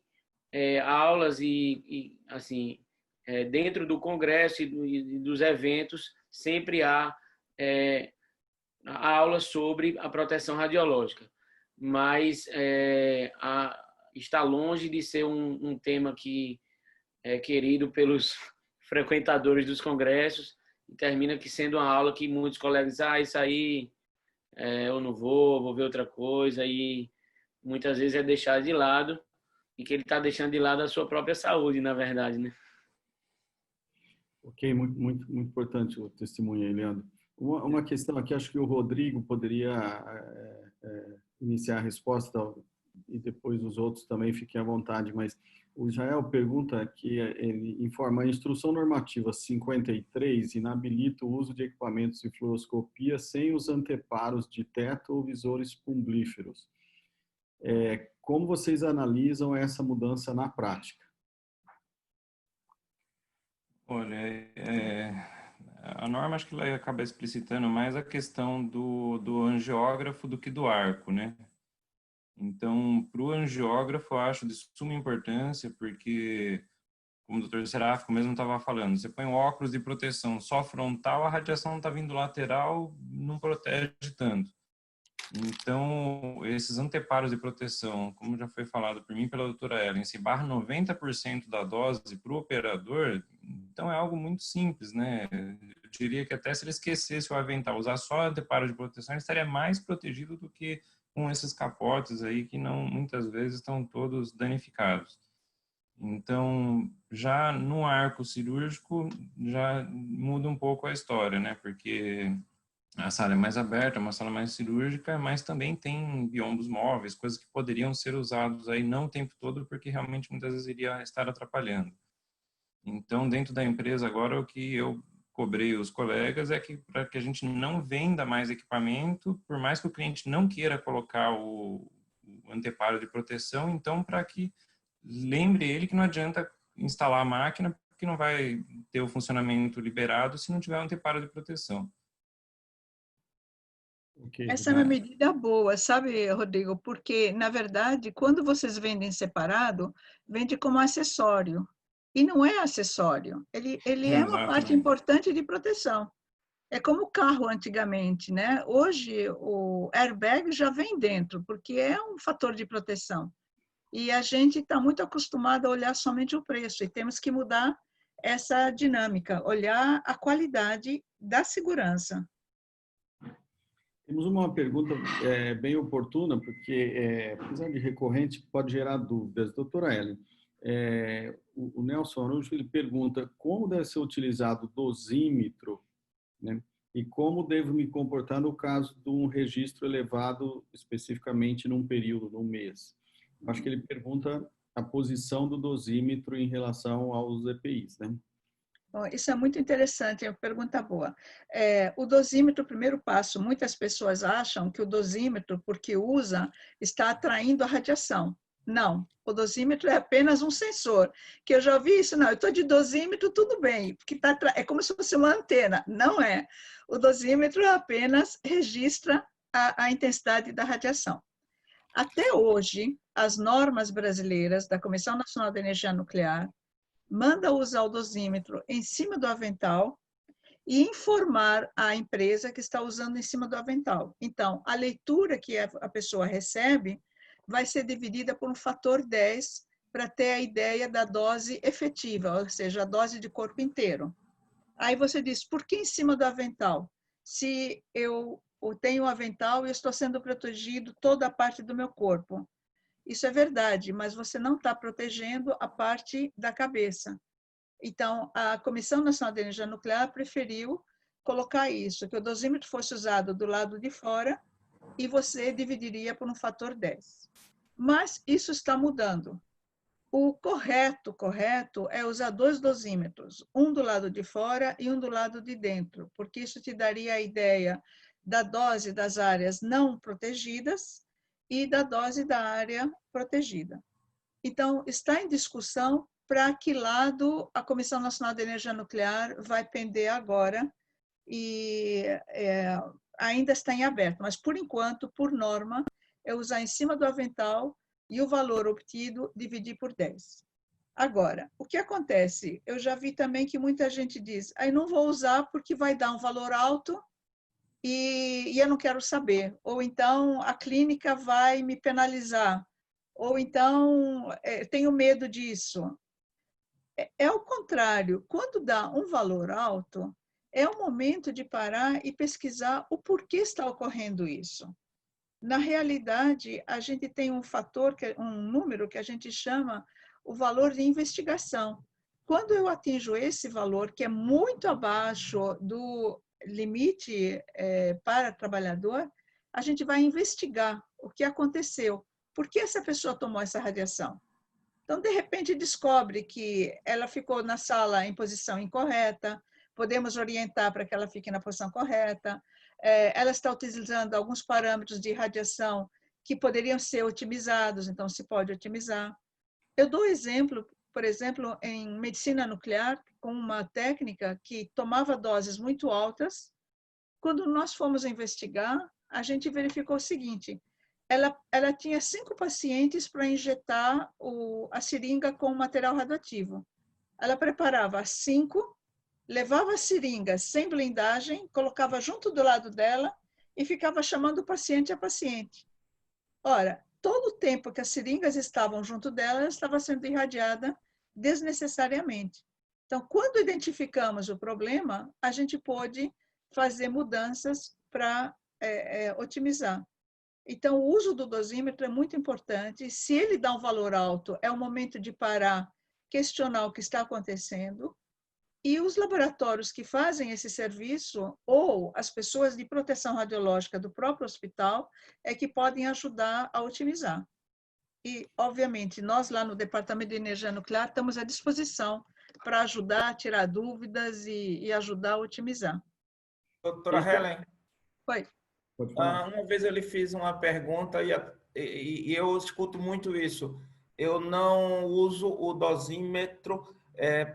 aulas e assim, dentro do congresso e dos eventos, sempre há aulas sobre a proteção radiológica. Mas está longe de ser um tema que é querido pelos frequentadores dos congressos e termina que sendo uma aula que muitos colegas dizem, isso aí eu não vou ver outra coisa, e muitas vezes é deixado de lado, e que ele está deixando de lado a sua própria saúde, na verdade, né? Ok, muito importante o testemunho aí, Leandro. Uma questão aqui, acho que o Rodrigo poderia iniciar a resposta e depois os outros também fiquem à vontade, mas o Israel pergunta que ele informa a instrução normativa 53 inabilita o uso de equipamentos de fluoroscopia sem os anteparos de teto ou visores pumbríferos. Como vocês analisam essa mudança na prática? Olha, a norma acho que ela acaba explicitando mais a questão do angiógrafo do que do arco, né? Então, para o angiógrafo, eu acho de suma importância, porque, como o doutor Seráfico mesmo estava falando, você põe um óculos de proteção só frontal, a radiação está vindo lateral, não protege tanto. Então, esses anteparos de proteção, como já foi falado por mim e pela doutora Ellen, se barra 90% da dose para o operador, então é algo muito simples, né? Eu diria que até se ele esquecesse o avental, usar só anteparo de proteção, ele estaria mais protegido do que com esses capotes aí que não, muitas vezes estão todos danificados. Então, já no arco cirúrgico, já muda um pouco a história, né? Porque a sala é mais aberta, é uma sala mais cirúrgica, mas também tem biombos móveis, coisas que poderiam ser usados aí não o tempo todo, porque realmente muitas vezes iria estar atrapalhando. Então, dentro da empresa agora, o que eu cobrei os colegas é que para que a gente não venda mais equipamento, por mais que o cliente não queira colocar o anteparo de proteção, então para que lembre ele que não adianta instalar a máquina, porque não vai ter o funcionamento liberado se não tiver um anteparo de proteção. Okay, essa é uma medida boa, sabe, Rodrigo? Porque, na verdade, quando vocês vendem separado, vende como acessório. E não é acessório. Ele é uma parte importante de proteção. É como o carro antigamente, né? Hoje, o airbag já vem dentro, porque é um fator de proteção. E a gente está muito acostumado a olhar somente o preço, e temos que mudar essa dinâmica, olhar a qualidade da segurança. Temos uma pergunta bem oportuna, porque, apesar de recorrente, pode gerar dúvidas. Doutora Ellen, o Nelson Araújo ele pergunta como deve ser utilizado o dosímetro, né? E como devo me comportar no caso de um registro elevado especificamente num período, num mês. Acho que ele pergunta a posição do dosímetro em relação aos EPIs, né? Bom, isso é muito interessante, é uma pergunta boa. O dosímetro, o primeiro passo, muitas pessoas acham que o dosímetro, porque usa, está atraindo a radiação. Não, o dosímetro é apenas um sensor, que eu já ouvi isso, não, eu estou de dosímetro, tudo bem, porque é como se fosse uma antena. Não é. O dosímetro apenas registra a intensidade da radiação. Até hoje, as normas brasileiras da Comissão Nacional de Energia Nuclear manda usar o dosímetro em cima do avental e informar a empresa que está usando em cima do avental. Então, a leitura que a pessoa recebe vai ser dividida por um fator 10 para ter a ideia da dose efetiva, ou seja, a dose de corpo inteiro. Aí você diz, por que em cima do avental? Se eu tenho o avental e estou sendo protegido toda a parte do meu corpo. Isso é verdade, mas você não está protegendo a parte da cabeça. Então, a Comissão Nacional de Energia Nuclear preferiu colocar isso, que o dosímetro fosse usado do lado de fora e você dividiria por um fator 10. Mas isso está mudando. O correto é usar dois dosímetros, um do lado de fora e um do lado de dentro, porque isso te daria a ideia da dose das áreas não protegidas e da dose da área protegida. Então, está em discussão para que lado a Comissão Nacional de Energia Nuclear vai pender agora, e ainda está em aberto, mas, por enquanto, por norma, é usar em cima do avental e o valor obtido dividir por 10. Agora, o que acontece? Eu já vi também que muita gente diz, aí não vou usar porque vai dar um valor alto e eu não quero saber. Ou então a clínica vai me penalizar. Ou então tenho medo disso. É o contrário. Quando dá um valor alto, é o momento de parar e pesquisar o porquê está ocorrendo isso. Na realidade, a gente tem um fator, um número que a gente chama o valor de investigação. Quando eu atinjo esse valor, que é muito abaixo do limite para trabalhador, a gente vai investigar o que aconteceu. Por que essa pessoa tomou essa radiação? Então, de repente, descobre que ela ficou na sala em posição incorreta, podemos orientar para que ela fique na posição correta, ela está utilizando alguns parâmetros de radiação que poderiam ser otimizados, então se pode otimizar. Eu dou exemplo, por exemplo, em medicina nuclear, com uma técnica que tomava doses muito altas. Quando nós fomos investigar, a gente verificou o seguinte, ela tinha 5 pacientes para injetar a seringa com material radioativo. Ela preparava as 5, levava a seringa sem blindagem, colocava junto do lado dela e ficava chamando o paciente a paciente. Ora, todo o tempo que as seringas estavam junto dela, ela estava sendo irradiada desnecessariamente. Então, quando identificamos o problema, a gente pôde fazer mudanças para otimizar. Então, o uso do dosímetro é muito importante. Se ele dá um valor alto, é o momento de parar, questionar o que está acontecendo. E os laboratórios que fazem esse serviço, ou as pessoas de proteção radiológica do próprio hospital, é que podem ajudar a otimizar. E, obviamente, nós lá no Departamento de Energia Nuclear estamos à disposição para ajudar a tirar dúvidas e ajudar a otimizar. Doutora Helen, Oi. uma vez eu lhe fiz uma pergunta e eu escuto muito isso. Eu não uso o dosímetro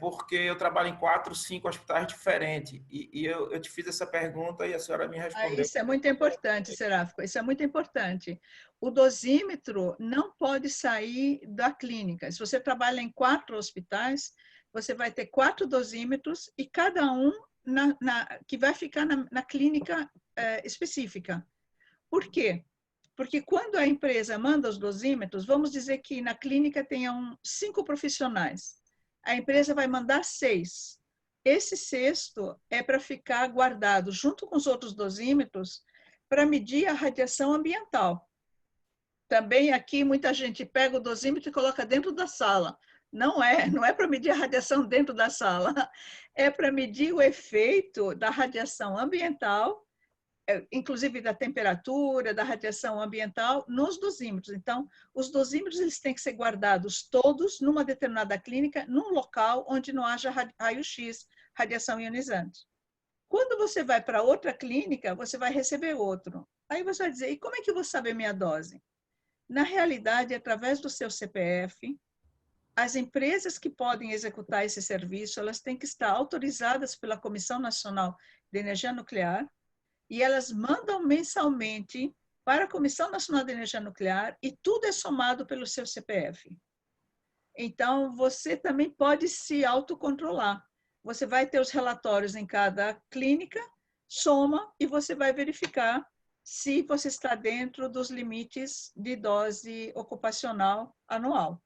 porque eu trabalho em 4, 5 hospitais diferentes. E eu te fiz essa pergunta e a senhora me respondeu. Isso é muito importante, Seráfico. Isso é muito importante. O dosímetro não pode sair da clínica. Se você trabalha em 4 hospitais, você vai ter 4 dosímetros e cada um que vai ficar na clínica específica. Por quê? Porque quando a empresa manda os dosímetros, vamos dizer que na clínica tenham 5 profissionais. A empresa vai mandar 6. Esse 6º é para ficar guardado junto com os outros dosímetros para medir a radiação ambiental. Também aqui muita gente pega o dosímetro e coloca dentro da sala. Não é para medir a radiação dentro da sala. É para medir o efeito da radiação ambiental, inclusive da temperatura, da radiação ambiental, nos dosímetros. Então, os dosímetros eles têm que ser guardados todos numa determinada clínica, num local onde não haja raio-x, radiação ionizante. Quando você vai para outra clínica, você vai receber outro. Aí você vai dizer, e como é que eu vou saber minha dose? Na realidade, através do seu CPF, as empresas que podem executar esse serviço, elas têm que estar autorizadas pela Comissão Nacional de Energia Nuclear, e elas mandam mensalmente para a Comissão Nacional de Energia Nuclear e tudo é somado pelo seu CPF. Então, você também pode se autocontrolar. Você vai ter os relatórios em cada clínica, soma e você vai verificar se você está dentro dos limites de dose ocupacional anual.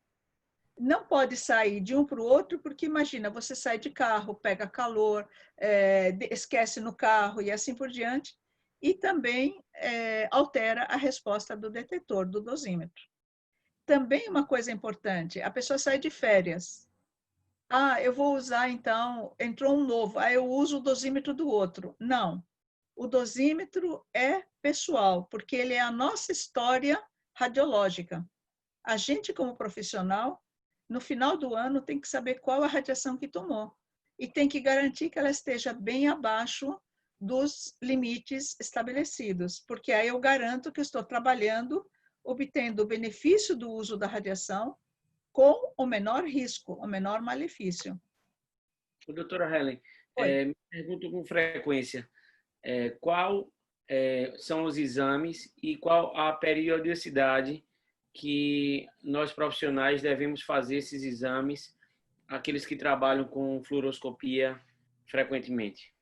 Não pode sair de um para o outro, porque imagina, você sai de carro, pega calor, esquece no carro e assim por diante, e também altera a resposta do detetor, do dosímetro. Também uma coisa importante, a pessoa sai de férias. Eu vou usar então, entrou um novo, eu uso o dosímetro do outro. Não, o dosímetro é pessoal, porque ele é a nossa história radiológica. A gente, como profissional, no final do ano, tem que saber qual a radiação que tomou. E tem que garantir que ela esteja bem abaixo dos limites estabelecidos, porque aí eu garanto que estou trabalhando, obtendo o benefício do uso da radiação com o menor risco, o menor malefício. Doutora Helen, me pergunto com frequência, qual são os exames e qual a periodicidade que nós profissionais devemos fazer esses exames, aqueles que trabalham com fluoroscopia frequentemente?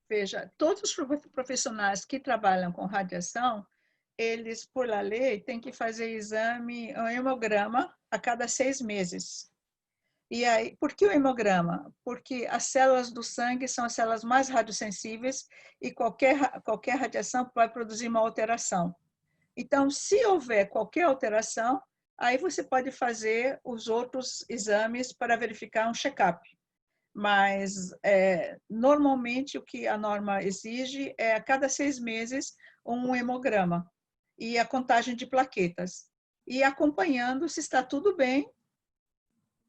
Veja, todos os profissionais que trabalham com radiação, eles, por lei, têm que fazer exame, um hemograma, a cada 6 meses. E aí, por que o hemograma? Porque as células do sangue são as células mais radiosensíveis e qualquer radiação vai produzir uma alteração. Então, se houver qualquer alteração, aí você pode fazer os outros exames para verificar um check-up. Mas, normalmente, o que a norma exige é, a cada 6 meses, um hemograma e a contagem de plaquetas. E acompanhando, se está tudo bem,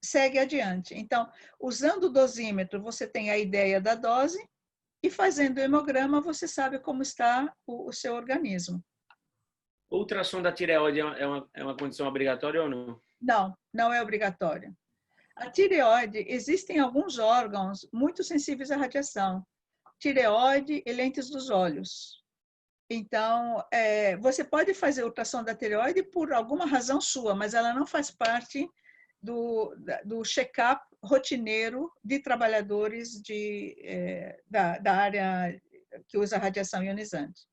segue adiante. Então, usando o dosímetro, você tem a ideia da dose e fazendo o hemograma, você sabe como está o seu organismo. O ultrassom da tireoide é uma condição obrigatória ou não? Não, não é obrigatória. A tireoide, existem alguns órgãos muito sensíveis à radiação. Tireoide e lentes dos olhos. Então, você pode fazer ultrassom da tireoide por alguma razão sua, mas ela não faz parte do check-up rotineiro de trabalhadores da área que usa radiação ionizante.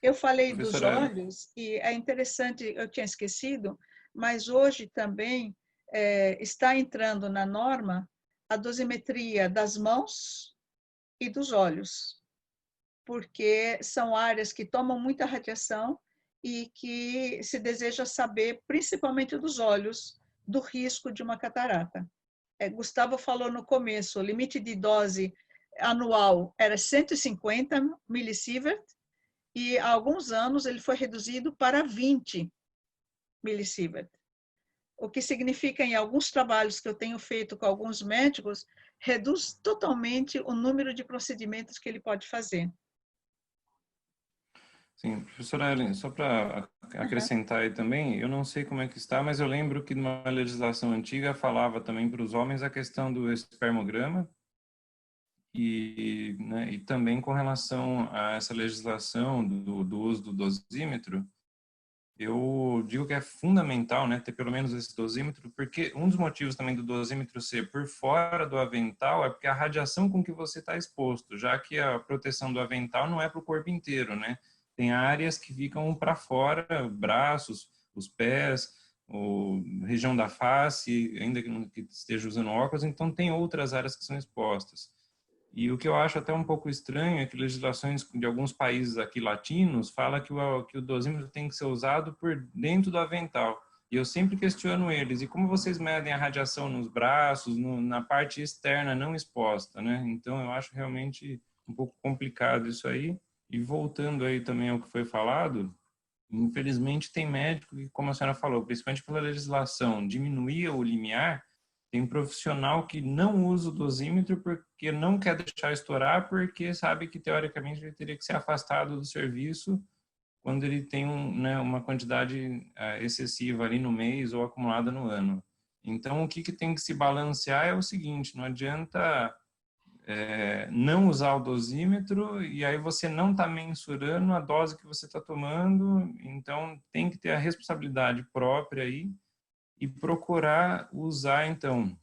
Eu falei dos olhos, e é interessante, eu tinha esquecido, mas hoje também está entrando na norma a dosimetria das mãos e dos olhos, porque são áreas que tomam muita radiação e que se deseja saber, principalmente dos olhos, do risco de uma catarata. Gustavo falou no começo, o limite de dose anual era 150 milisievert, e há alguns anos ele foi reduzido para 20 milisievert. O que significa, em alguns trabalhos que eu tenho feito com alguns médicos, reduz totalmente o número de procedimentos que ele pode fazer. Sim, professora Ellen, só para acrescentar aí também, eu não sei como é que está, mas eu lembro que numa legislação antiga falava também para os homens a questão do espermograma, e também com relação a essa legislação do uso do dosímetro, eu digo que é fundamental, né, ter pelo menos esse dosímetro, porque um dos motivos também do dosímetro ser por fora do avental é porque a radiação com que você está exposto, já que a proteção do avental não é para o corpo inteiro, né? Tem áreas que ficam para fora, braços, os pés, região da face, ainda que esteja usando óculos, então tem outras áreas que são expostas. E o que eu acho até um pouco estranho é que legislações de alguns países aqui latinos falam que o dosímetro tem que ser usado por dentro do avental. E eu sempre questiono eles, e como vocês medem a radiação nos braços, na parte externa não exposta, né? Então eu acho realmente um pouco complicado isso aí. E voltando aí também ao que foi falado, infelizmente tem médico que, como a senhora falou, principalmente pela legislação, diminuía o limiar. Tem um profissional que não usa o dosímetro porque não quer deixar estourar, porque sabe que, teoricamente, ele teria que ser afastado do serviço quando ele tem uma quantidade excessiva ali no mês ou acumulada no ano. Então, o que tem que se balancear é o seguinte, não adianta não usar o dosímetro e aí você não está mensurando a dose que você está tomando, então tem que ter a responsabilidade própria aí e procurar usar, então,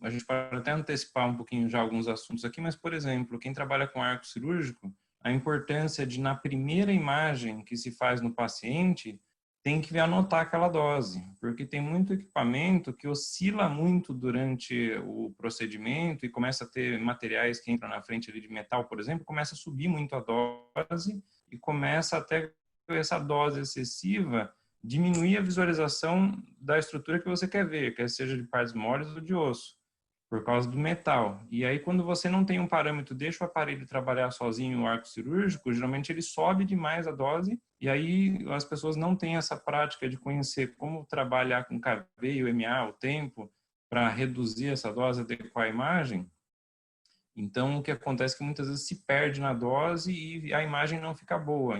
a gente pode até antecipar um pouquinho já alguns assuntos aqui, mas, por exemplo, quem trabalha com arco cirúrgico, a importância de, na primeira imagem que se faz no paciente, tem que anotar aquela dose, porque tem muito equipamento que oscila muito durante o procedimento e começa a ter materiais que entram na frente ali de metal, por exemplo, começa a subir muito a dose e começa até essa dose excessiva diminuir a visualização da estrutura que você quer ver, quer seja de partes moles ou de osso, por causa do metal. E aí, quando você não tem um parâmetro, deixa o aparelho trabalhar sozinho o arco cirúrgico, geralmente ele sobe demais a dose, e aí as pessoas não têm essa prática de conhecer como trabalhar com KV e o MA, o tempo, para reduzir essa dose, adequar a imagem. Então, o que acontece é que muitas vezes se perde na dose e a imagem não fica boa,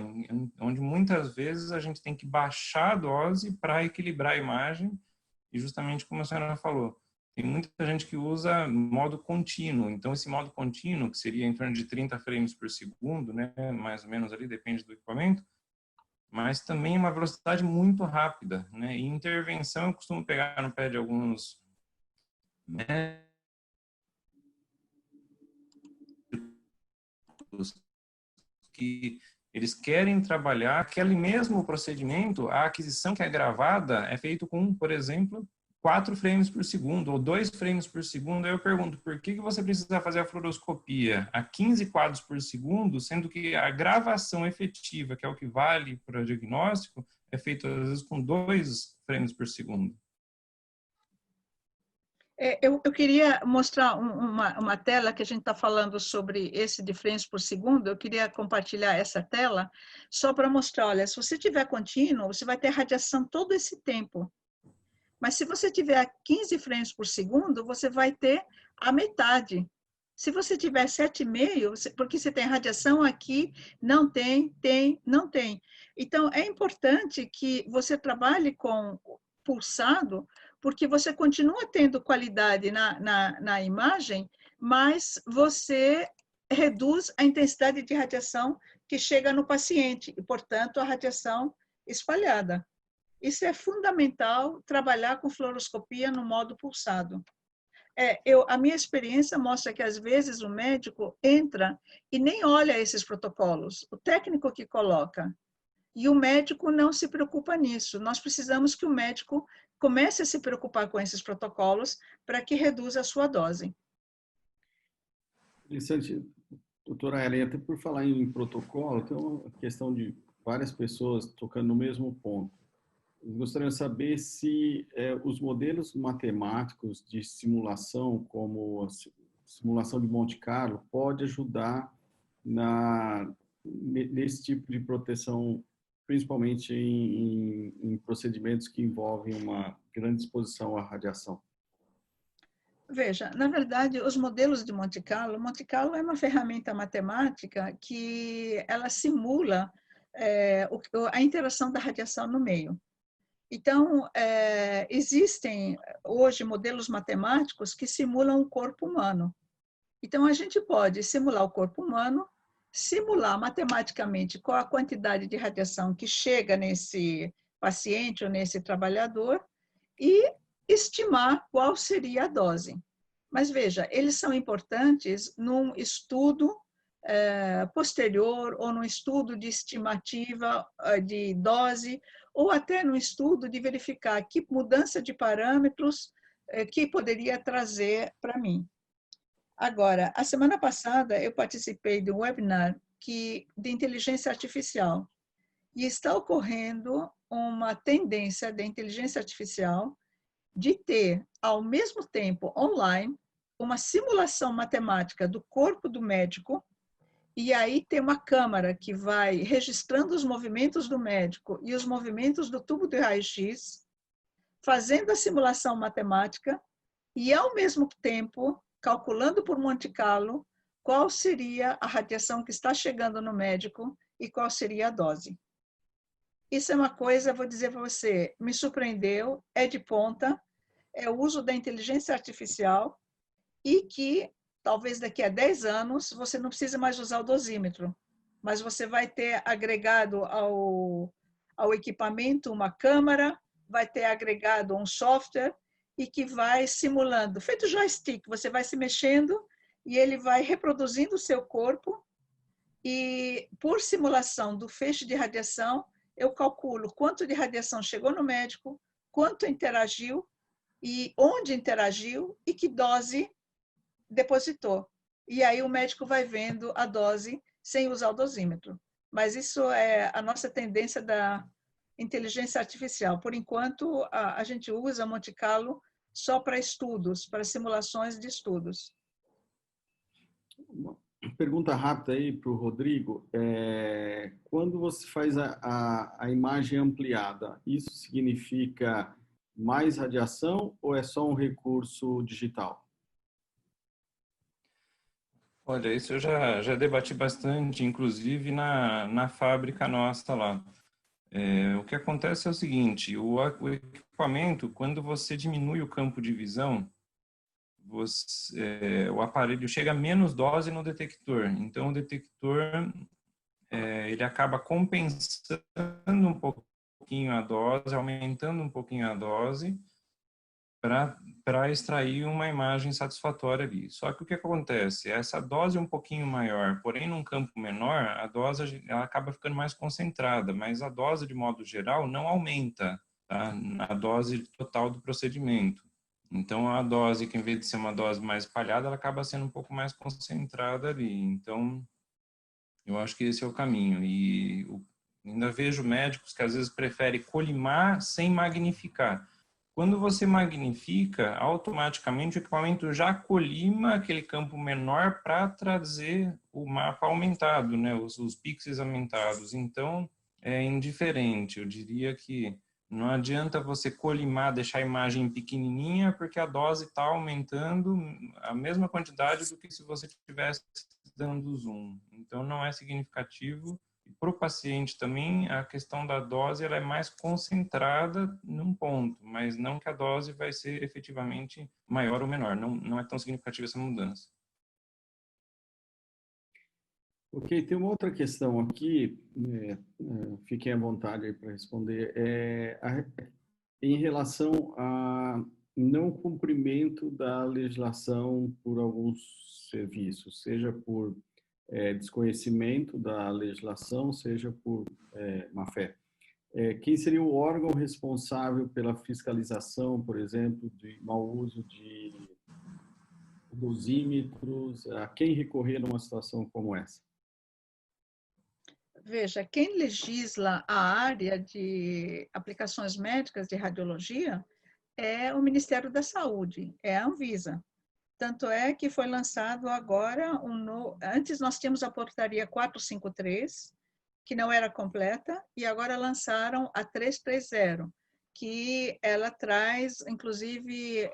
onde muitas vezes a gente tem que baixar a dose para equilibrar a imagem, e justamente como a senhora falou, tem muita gente que usa modo contínuo, então esse modo contínuo, que seria em torno de 30 frames por segundo, né, mais ou menos ali, depende do equipamento, mas também é uma velocidade muito rápida, né, e intervenção eu costumo pegar no pé de alguns que eles querem trabalhar aquele mesmo procedimento, a aquisição que é gravada é feito com, por exemplo, 4 frames por segundo ou 2 frames por segundo. Aí eu pergunto, por que você precisa fazer a fluoroscopia a 15 quadros por segundo, sendo que a gravação efetiva, que é o que vale para o diagnóstico, é feita às vezes com 2 frames por segundo? Eu queria mostrar uma tela que a gente está falando sobre esse de frames por segundo. Eu queria compartilhar essa tela só para mostrar, olha, se você tiver contínuo, você vai ter radiação todo esse tempo. Mas se você tiver 15 frames por segundo, você vai ter a metade. Se você tiver 7,5, porque você tem radiação aqui, não tem, não tem. Então, é importante que você trabalhe com pulsado, porque você continua tendo qualidade na imagem, mas você reduz a intensidade de radiação que chega no paciente e, portanto, a radiação espalhada. Isso é fundamental, trabalhar com fluoroscopia no modo pulsado. A minha experiência mostra que, às vezes, o médico entra e nem olha esses protocolos, o técnico que coloca. E o médico não se preocupa nisso. Nós precisamos que o médico comece a se preocupar com esses protocolos para que reduza a sua dose. Interessante, doutora Ellen, até por falar em protocolo, tem uma questão de várias pessoas tocando no mesmo ponto. Eu gostaria de saber se os modelos matemáticos de simulação, como a simulação de Monte Carlo, pode ajudar nesse tipo de proteção, principalmente em procedimentos que envolvem uma grande exposição à radiação. Veja, na verdade, os modelos de Monte Carlo é uma ferramenta matemática que ela simula a interação da radiação no meio. Então, existem hoje modelos matemáticos que simulam o corpo humano. Então, a gente pode simular o corpo humano, simular matematicamente qual a quantidade de radiação que chega nesse paciente ou nesse trabalhador e estimar qual seria a dose. Mas veja, eles são importantes num estudo posterior ou num estudo de estimativa de dose ou até num estudo de verificar que mudança de parâmetros que poderia trazer para mim. Agora, a semana passada eu participei de um webinar de inteligência artificial e está ocorrendo uma tendência da inteligência artificial de ter, ao mesmo tempo, online, uma simulação matemática do corpo do médico, e aí tem uma câmara que vai registrando os movimentos do médico e os movimentos do tubo de raio-x, fazendo a simulação matemática e, ao mesmo tempo, calculando por Monte Carlo qual seria a radiação que está chegando no médico e qual seria a dose. Isso é uma coisa, vou dizer para você, me surpreendeu, é de ponta, é o uso da inteligência artificial e que, talvez daqui a 10 anos, você não precise mais usar o dosímetro, mas você vai ter agregado ao equipamento uma câmara, vai ter agregado um software e que vai simulando, feito joystick, você vai se mexendo e ele vai reproduzindo o seu corpo e, por simulação do feixe de radiação, eu calculo quanto de radiação chegou no médico, quanto interagiu e onde interagiu e que dose depositou. E aí o médico vai vendo a dose sem usar o dosímetro. Mas isso é a nossa tendência da inteligência artificial. Por enquanto, a gente usa Monte Carlo só para estudos, para simulações de estudos. Uma pergunta rápida aí para o Rodrigo. Quando você faz a imagem ampliada, isso significa mais radiação ou é só um recurso digital? Olha, isso eu já debati bastante, inclusive na fábrica nossa lá. O que acontece é o seguinte, o equipamento, quando você diminui o campo de visão, o aparelho chega a menos dose no detector. Então, o detector ele acaba compensando um pouquinho a dose, aumentando um pouquinho a dose, para extrair uma imagem satisfatória ali. Só que o que acontece? Essa dose um pouquinho maior, porém num campo menor, a dose ela acaba ficando mais concentrada, mas a dose, de modo geral, não aumenta, tá? A dose total do procedimento. Então, a dose, que em vez de ser uma dose mais espalhada, ela acaba sendo um pouco mais concentrada ali. Então, eu acho que esse é o caminho. E ainda vejo médicos que às vezes preferem colimar sem magnificar. Quando você magnifica, automaticamente o equipamento já colima aquele campo menor para trazer o mapa aumentado, né? Os pixels aumentados. Então, é indiferente. Eu diria que não adianta você colimar, deixar a imagem pequenininha, porque a dose está aumentando a mesma quantidade do que se você estivesse dando zoom. Então, não é significativo. Para o paciente também, a questão da dose ela é mais concentrada num ponto, mas não que a dose vai ser efetivamente maior ou menor. Não é tão significativa essa mudança. Ok, tem uma outra questão aqui, fiquem à vontade para responder, em relação a não cumprimento da legislação por alguns serviços, seja por desconhecimento da legislação, seja por má-fé. Quem seria o órgão responsável pela fiscalização, por exemplo, de mau uso de dosímetros? A quem recorrer numa situação como essa? Veja, quem legisla a área de aplicações médicas de radiologia é o Ministério da Saúde, é a Anvisa. Tanto é que foi lançado agora antes nós tínhamos a portaria 453, que não era completa, e agora lançaram a 330, que ela traz, inclusive,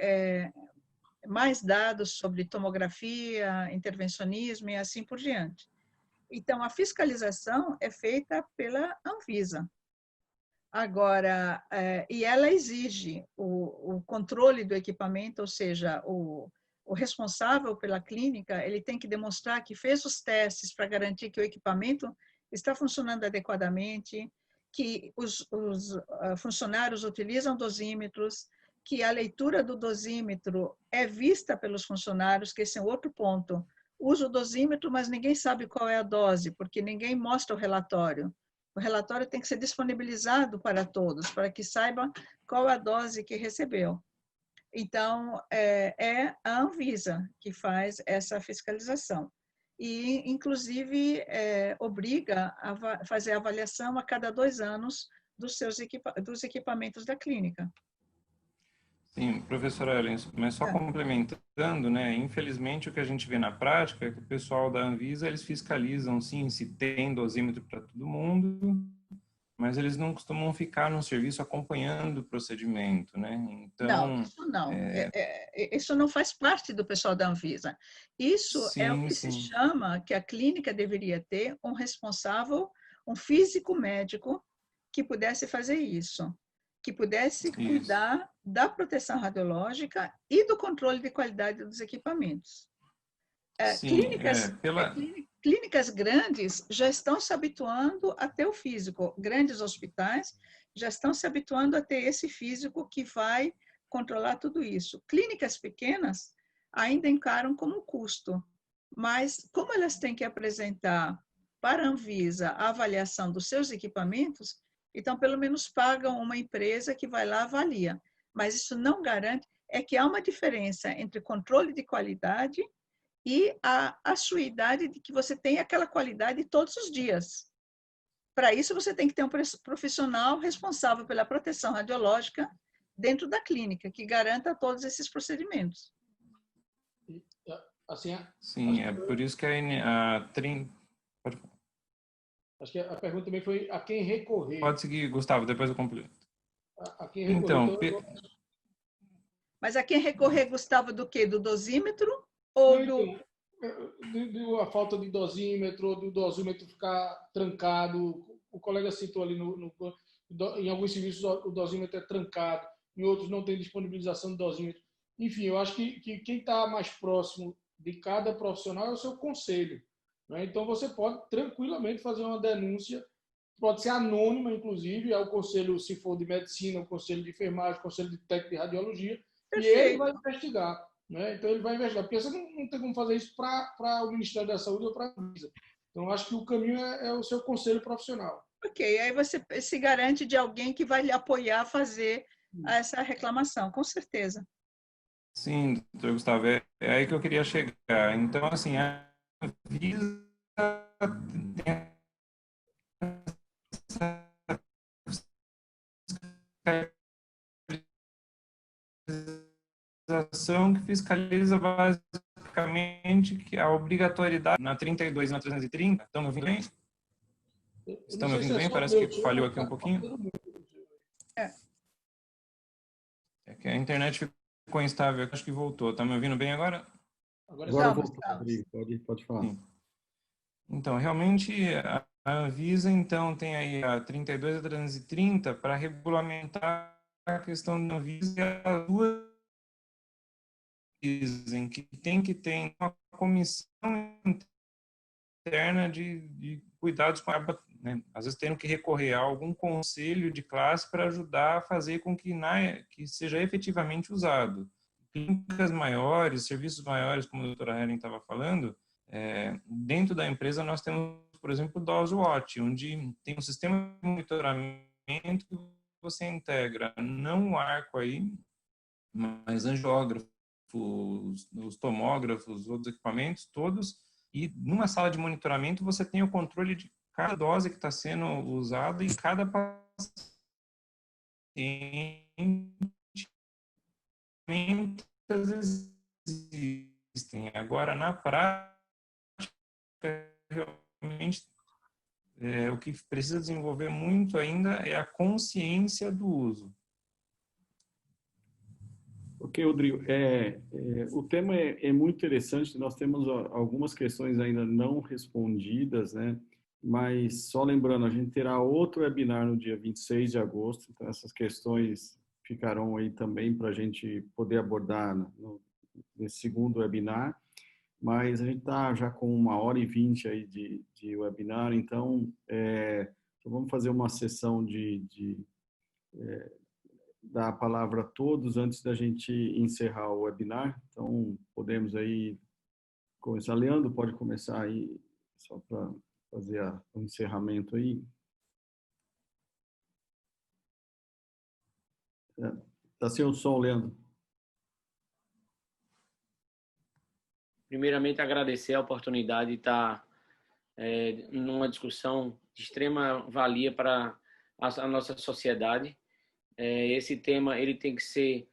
mais dados sobre tomografia, intervencionismo e assim por diante. Então, a fiscalização é feita pela Anvisa. Agora, e ela exige o controle do equipamento, ou seja, o responsável pela clínica, ele tem que demonstrar que fez os testes para garantir que o equipamento está funcionando adequadamente, que os funcionários utilizam dosímetros, que a leitura do dosímetro é vista pelos funcionários, que esse é outro ponto. Usa o dosímetro, mas ninguém sabe qual é a dose, porque ninguém mostra o relatório. O relatório tem que ser disponibilizado para todos, para que saiba qual a dose que recebeu. Então, é a Anvisa que faz essa fiscalização. E, inclusive, obriga a fazer a avaliação a cada 2 anos dos equipamentos da clínica. Sim, professora Ellen, mas só complementando, né? Infelizmente, o que a gente vê na prática é que o pessoal da Anvisa, eles fiscalizam, sim, se tem dosímetro para todo mundo, mas eles não costumam ficar no serviço acompanhando o procedimento, né? Então, não, isso não. Isso não faz parte do pessoal da Anvisa. Isso sim, é o que se chama que a clínica deveria ter um responsável, um físico médico que pudesse fazer isso, que pudesse cuidar da proteção radiológica e do controle de qualidade dos equipamentos. Clínicas grandes já estão se habituando a ter o físico, grandes hospitais já estão se habituando a ter esse físico que vai controlar tudo isso. Clínicas pequenas ainda encaram como custo, mas como elas têm que apresentar para a Anvisa a avaliação dos seus equipamentos, então pelo menos pagam uma empresa que vai lá avalia. Mas isso não garante, é que há uma diferença entre controle de qualidade e a assuidade de que você tem aquela qualidade todos os dias. Para isso, você tem que ter um profissional responsável pela proteção radiológica dentro da clínica, que garanta todos esses procedimentos. Assim, sim, é por isso que acho que a pergunta também foi a quem recorrer. Pode seguir, Gustavo, depois eu complemento. A quem recorrer. Então, mas a quem recorrer, Gustavo, do quê? Do dosímetro? Ou a falta de dosímetro, do dosímetro ficar trancado. O colega citou ali, em alguns serviços o dosímetro é trancado, em outros não tem disponibilização de dosímetro. Enfim, eu acho que quem está mais próximo de cada profissional é o seu conselho, né? Então, você pode tranquilamente fazer uma denúncia, pode ser anônima, inclusive, ao conselho, se for de medicina, o conselho de enfermagem, o conselho de técnico de radiologia, Perfeito. E ele vai investigar. Né? Então, ele vai investigar, porque você não tem como fazer isso para o Ministério da Saúde ou para a Anvisa. Então, acho que o caminho é o seu conselho profissional. Ok, aí você se garante de alguém que vai lhe apoiar a fazer essa reclamação, com certeza. Sim, doutor Gustavo, é aí que eu queria chegar. Então, assim, a Anvisa tem que fiscaliza basicamente que a obrigatoriedade na 32 e na 330. Estão me ouvindo bem? Estão me ouvindo bem? Parece que falhou aqui um pouquinho. É que a internet ficou instável, acho que voltou. Está me ouvindo bem agora? Agora voltou, pode falar. Sim. Então, realmente, a Anvisa, então, tem aí a 32 e a 330 para regulamentar a questão da Anvisa e as duas dizem que tem que ter uma comissão interna de cuidados com a, né? Às vezes tendo que recorrer a algum conselho de classe para ajudar a fazer com que, que seja efetivamente usado. Clínicas maiores, serviços maiores, como a doutora Helen estava falando, dentro da empresa nós temos, por exemplo, o DOS-Watch, onde tem um sistema de monitoramento que você integra não o arco aí, mas angiógrafos, os tomógrafos, outros equipamentos, todos, e numa sala de monitoramento você tem o controle de cada dose que está sendo usada em cada paciente. Existem. Agora, na prática, realmente, o que precisa desenvolver muito ainda é a consciência do uso. Ok, Rodrigo. O tema é muito interessante. Nós temos algumas questões ainda não respondidas, né? Mas só lembrando, a gente terá outro webinar no dia 26 de agosto. Então, essas questões ficarão aí também para a gente poder abordar nesse segundo webinar. Mas a gente está já com 1h20 aí de webinar, então vamos fazer uma sessão dar a palavra a todos antes da gente encerrar o webinar. Então, podemos aí começar. Leandro, pode começar aí, só para fazer o encerramento aí. Está sem o som, Leandro. Primeiramente, agradecer a oportunidade de estar numa discussão de extrema valia para a nossa sociedade. Esse tema ele tem que ser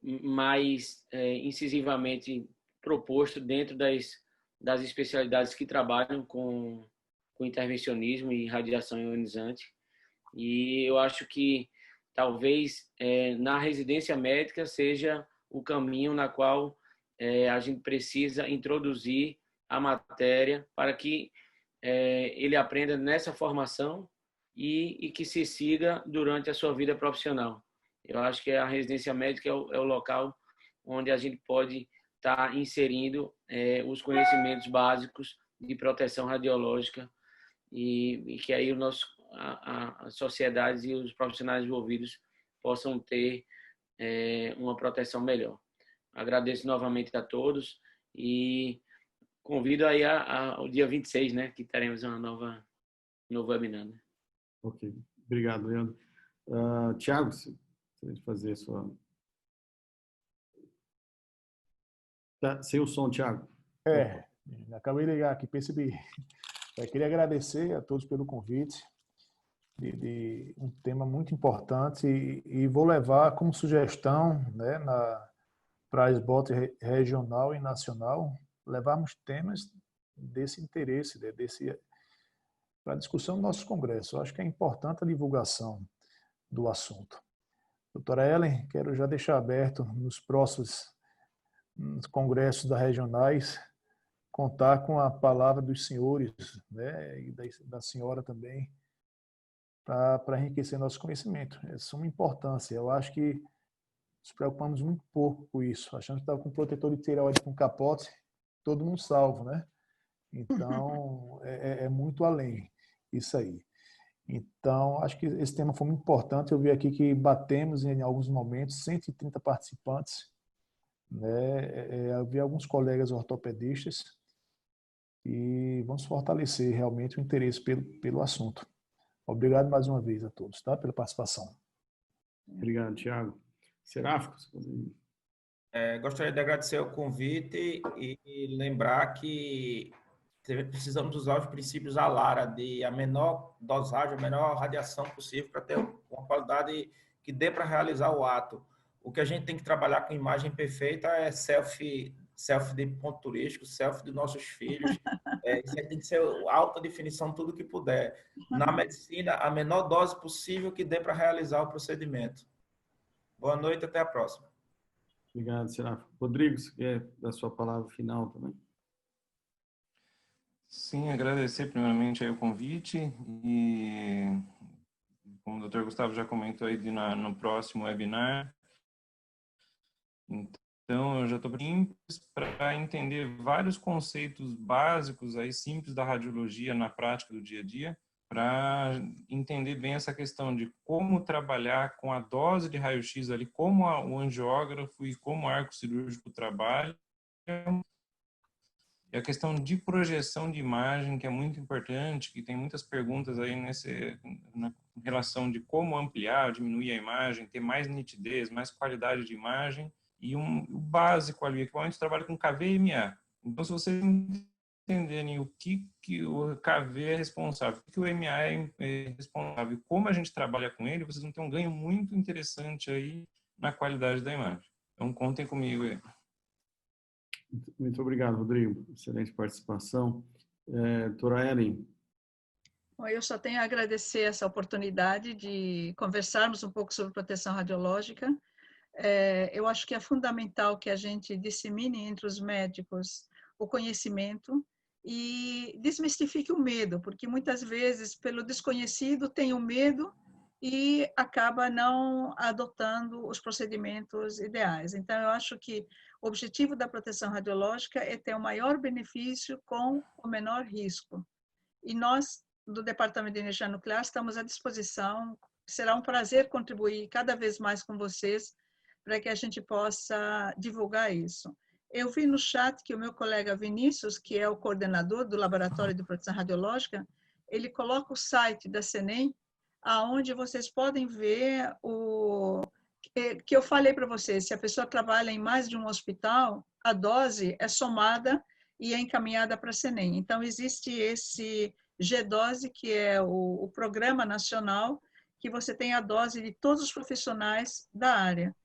mais incisivamente proposto dentro das especialidades que trabalham com intervencionismo e radiação ionizante. E eu acho que talvez na residência médica seja o caminho na qual a gente precisa introduzir a matéria para que ele aprenda nessa formação e que se siga durante a sua vida profissional. Eu acho que a residência médica é o local onde a gente pode estar inserindo os conhecimentos básicos de proteção radiológica e que aí as sociedades e os profissionais envolvidos possam ter uma proteção melhor. Agradeço novamente a todos e convido aí ao dia 26, né, que teremos um novo webinar. Né? Ok, obrigado, Leandro. Tiago, você vai fazer a sua... Tá sem o som, Tiago. Acabei de ligar aqui, percebi. Queria agradecer a todos pelo convite de um tema muito importante e vou levar como sugestão, né, para a SBOT regional e nacional, levarmos temas desse interesse, para a discussão do nosso congresso. Eu acho que é importante a divulgação do assunto. Doutora Ellen, quero já deixar aberto nos próximos congressos da regionais, contar com a palavra dos senhores, né, e da senhora também, para enriquecer nosso conhecimento. É de suma importância. Eu acho que nos preocupamos muito pouco com isso. Achamos que estava com protetor de tireoide com capote, todo mundo salvo, né? Então, é muito além isso aí. Então, acho que esse tema foi muito importante. Eu vi aqui que batemos em alguns momentos 130 participantes, né? Eu vi alguns colegas ortopedistas e vamos fortalecer realmente o interesse pelo assunto. Obrigado mais uma vez a todos, tá? Pela participação. Obrigado, Tiago. Seráficos? Gostaria de agradecer o convite e lembrar que precisamos usar os princípios ALARA, de a menor dosagem, a menor radiação possível para ter uma qualidade que dê para realizar o ato. O que a gente tem que trabalhar com imagem perfeita é selfie de ponto turístico, selfie dos nossos filhos. Isso aí tem que ser alta definição, tudo que puder. Na medicina, a menor dose possível que dê para realizar o procedimento. Boa noite, até a próxima. Obrigado, Seráfico. Rodrigo, você quer dar sua palavra final também? Sim, agradecer primeiramente aí o convite e, como o doutor Gustavo já comentou aí no próximo webinar, Então, eu já estou simples para entender vários conceitos básicos aí simples da radiologia na prática do dia a dia, para entender bem essa questão de como trabalhar com a dose de raio-x ali, como o angiógrafo e como o arco cirúrgico trabalham. E a questão de projeção de imagem, que é muito importante, que tem muitas perguntas aí na relação de como ampliar, diminuir a imagem, ter mais nitidez, mais qualidade de imagem. E o básico ali, que a gente trabalha com KV e MA. Então, se vocês entenderem o que o KV é responsável, o que o MA é responsável, como a gente trabalha com ele, vocês vão ter um ganho muito interessante aí na qualidade da imagem. Então, contem comigo aí. Muito obrigado, Rodrigo. Excelente participação. Doutora Ellen. Bom, eu só tenho a agradecer essa oportunidade de conversarmos um pouco sobre proteção radiológica. Eu acho que é fundamental que a gente dissemine entre os médicos o conhecimento e desmistifique o medo, porque muitas vezes, pelo desconhecido, tem o medo e acaba não adotando os procedimentos ideais. Então, eu acho que o objetivo da proteção radiológica é ter o maior benefício com o menor risco. E nós, do Departamento de Energia Nuclear, estamos à disposição. Será um prazer contribuir cada vez mais com vocês para que a gente possa divulgar isso. Eu vi no chat que o meu colega Vinícius, que é o coordenador do Laboratório de Proteção Radiológica, ele coloca o site da CENEM, aonde vocês podem ver o que eu falei para vocês, se a pessoa trabalha em mais de um hospital, a dose é somada e é encaminhada para a CENEM. Então, existe esse G-Dose, que é o programa nacional, que você tem a dose de todos os profissionais da área.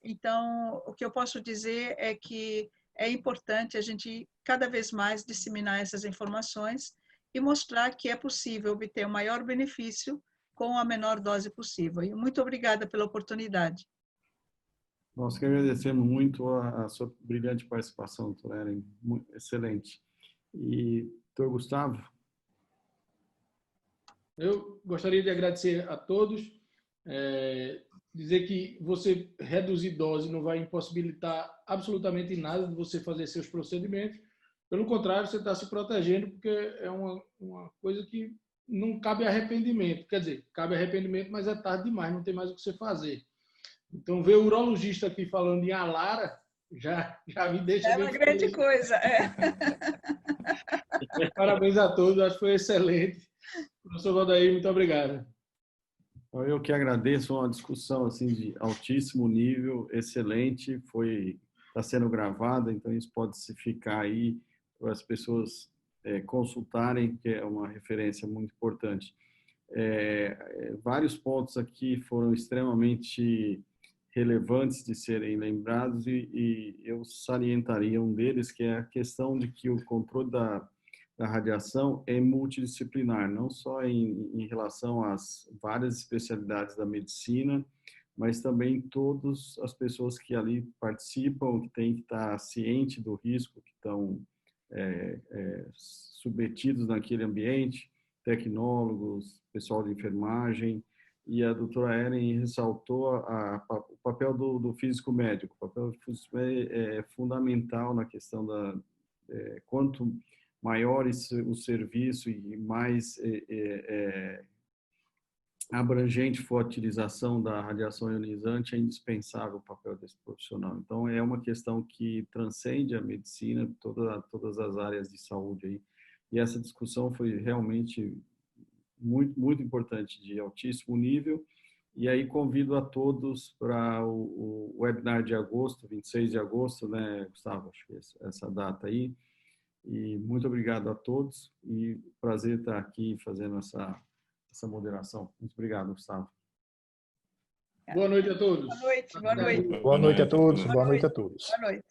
Então, o que eu posso dizer é que é importante a gente cada vez mais disseminar essas informações e mostrar que é possível obter o maior benefício com a menor dose possível. E muito obrigada pela oportunidade. Nós que agradecemos muito a sua brilhante participação, doutora Ellen. Excelente. E, doutor Gustavo? Eu gostaria de agradecer a todos. Dizer que você reduzir dose não vai impossibilitar absolutamente nada de você fazer seus procedimentos. Pelo contrário, você está se protegendo, porque é uma coisa que não cabe arrependimento. Quer dizer, cabe arrependimento, mas é tarde demais, não tem mais o que você fazer. Então, ver o urologista aqui falando em alara já me deixa bem feliz. É uma grande coisa. Parabéns a todos, acho que foi excelente. Professor Valdair, muito obrigado. Eu que agradeço, uma discussão assim de altíssimo nível, excelente, está sendo gravada, então isso pode se ficar aí para as pessoas consultarem, que é uma referência muito importante. Vários pontos aqui foram extremamente relevantes de serem lembrados e eu salientaria um deles, que é a questão de que o controle da radiação é multidisciplinar, não só em relação às várias especialidades da medicina, mas também todas as pessoas que ali participam, que têm que estar cientes do risco, que estão submetidos naquele ambiente, tecnólogos, pessoal de enfermagem, e a doutora Ellen ressaltou o papel do físico médico. O papel do físico médico é fundamental na questão quanto maior o serviço e mais abrangente for a utilização da radiação ionizante, é indispensável o papel desse profissional. Então, é uma questão que transcende a medicina, todas as áreas de saúde aí. E essa discussão foi realmente muito, muito importante, de altíssimo nível. E aí convido a todos para o webinar de agosto, 26 de agosto, né, Gustavo? Acho que essa data aí. E muito obrigado a todos e prazer estar aqui fazendo essa moderação. Muito obrigado, Gustavo. Boa noite a todos. Boa noite. Boa noite. Boa noite a todos. Boa noite a todos. Boa noite.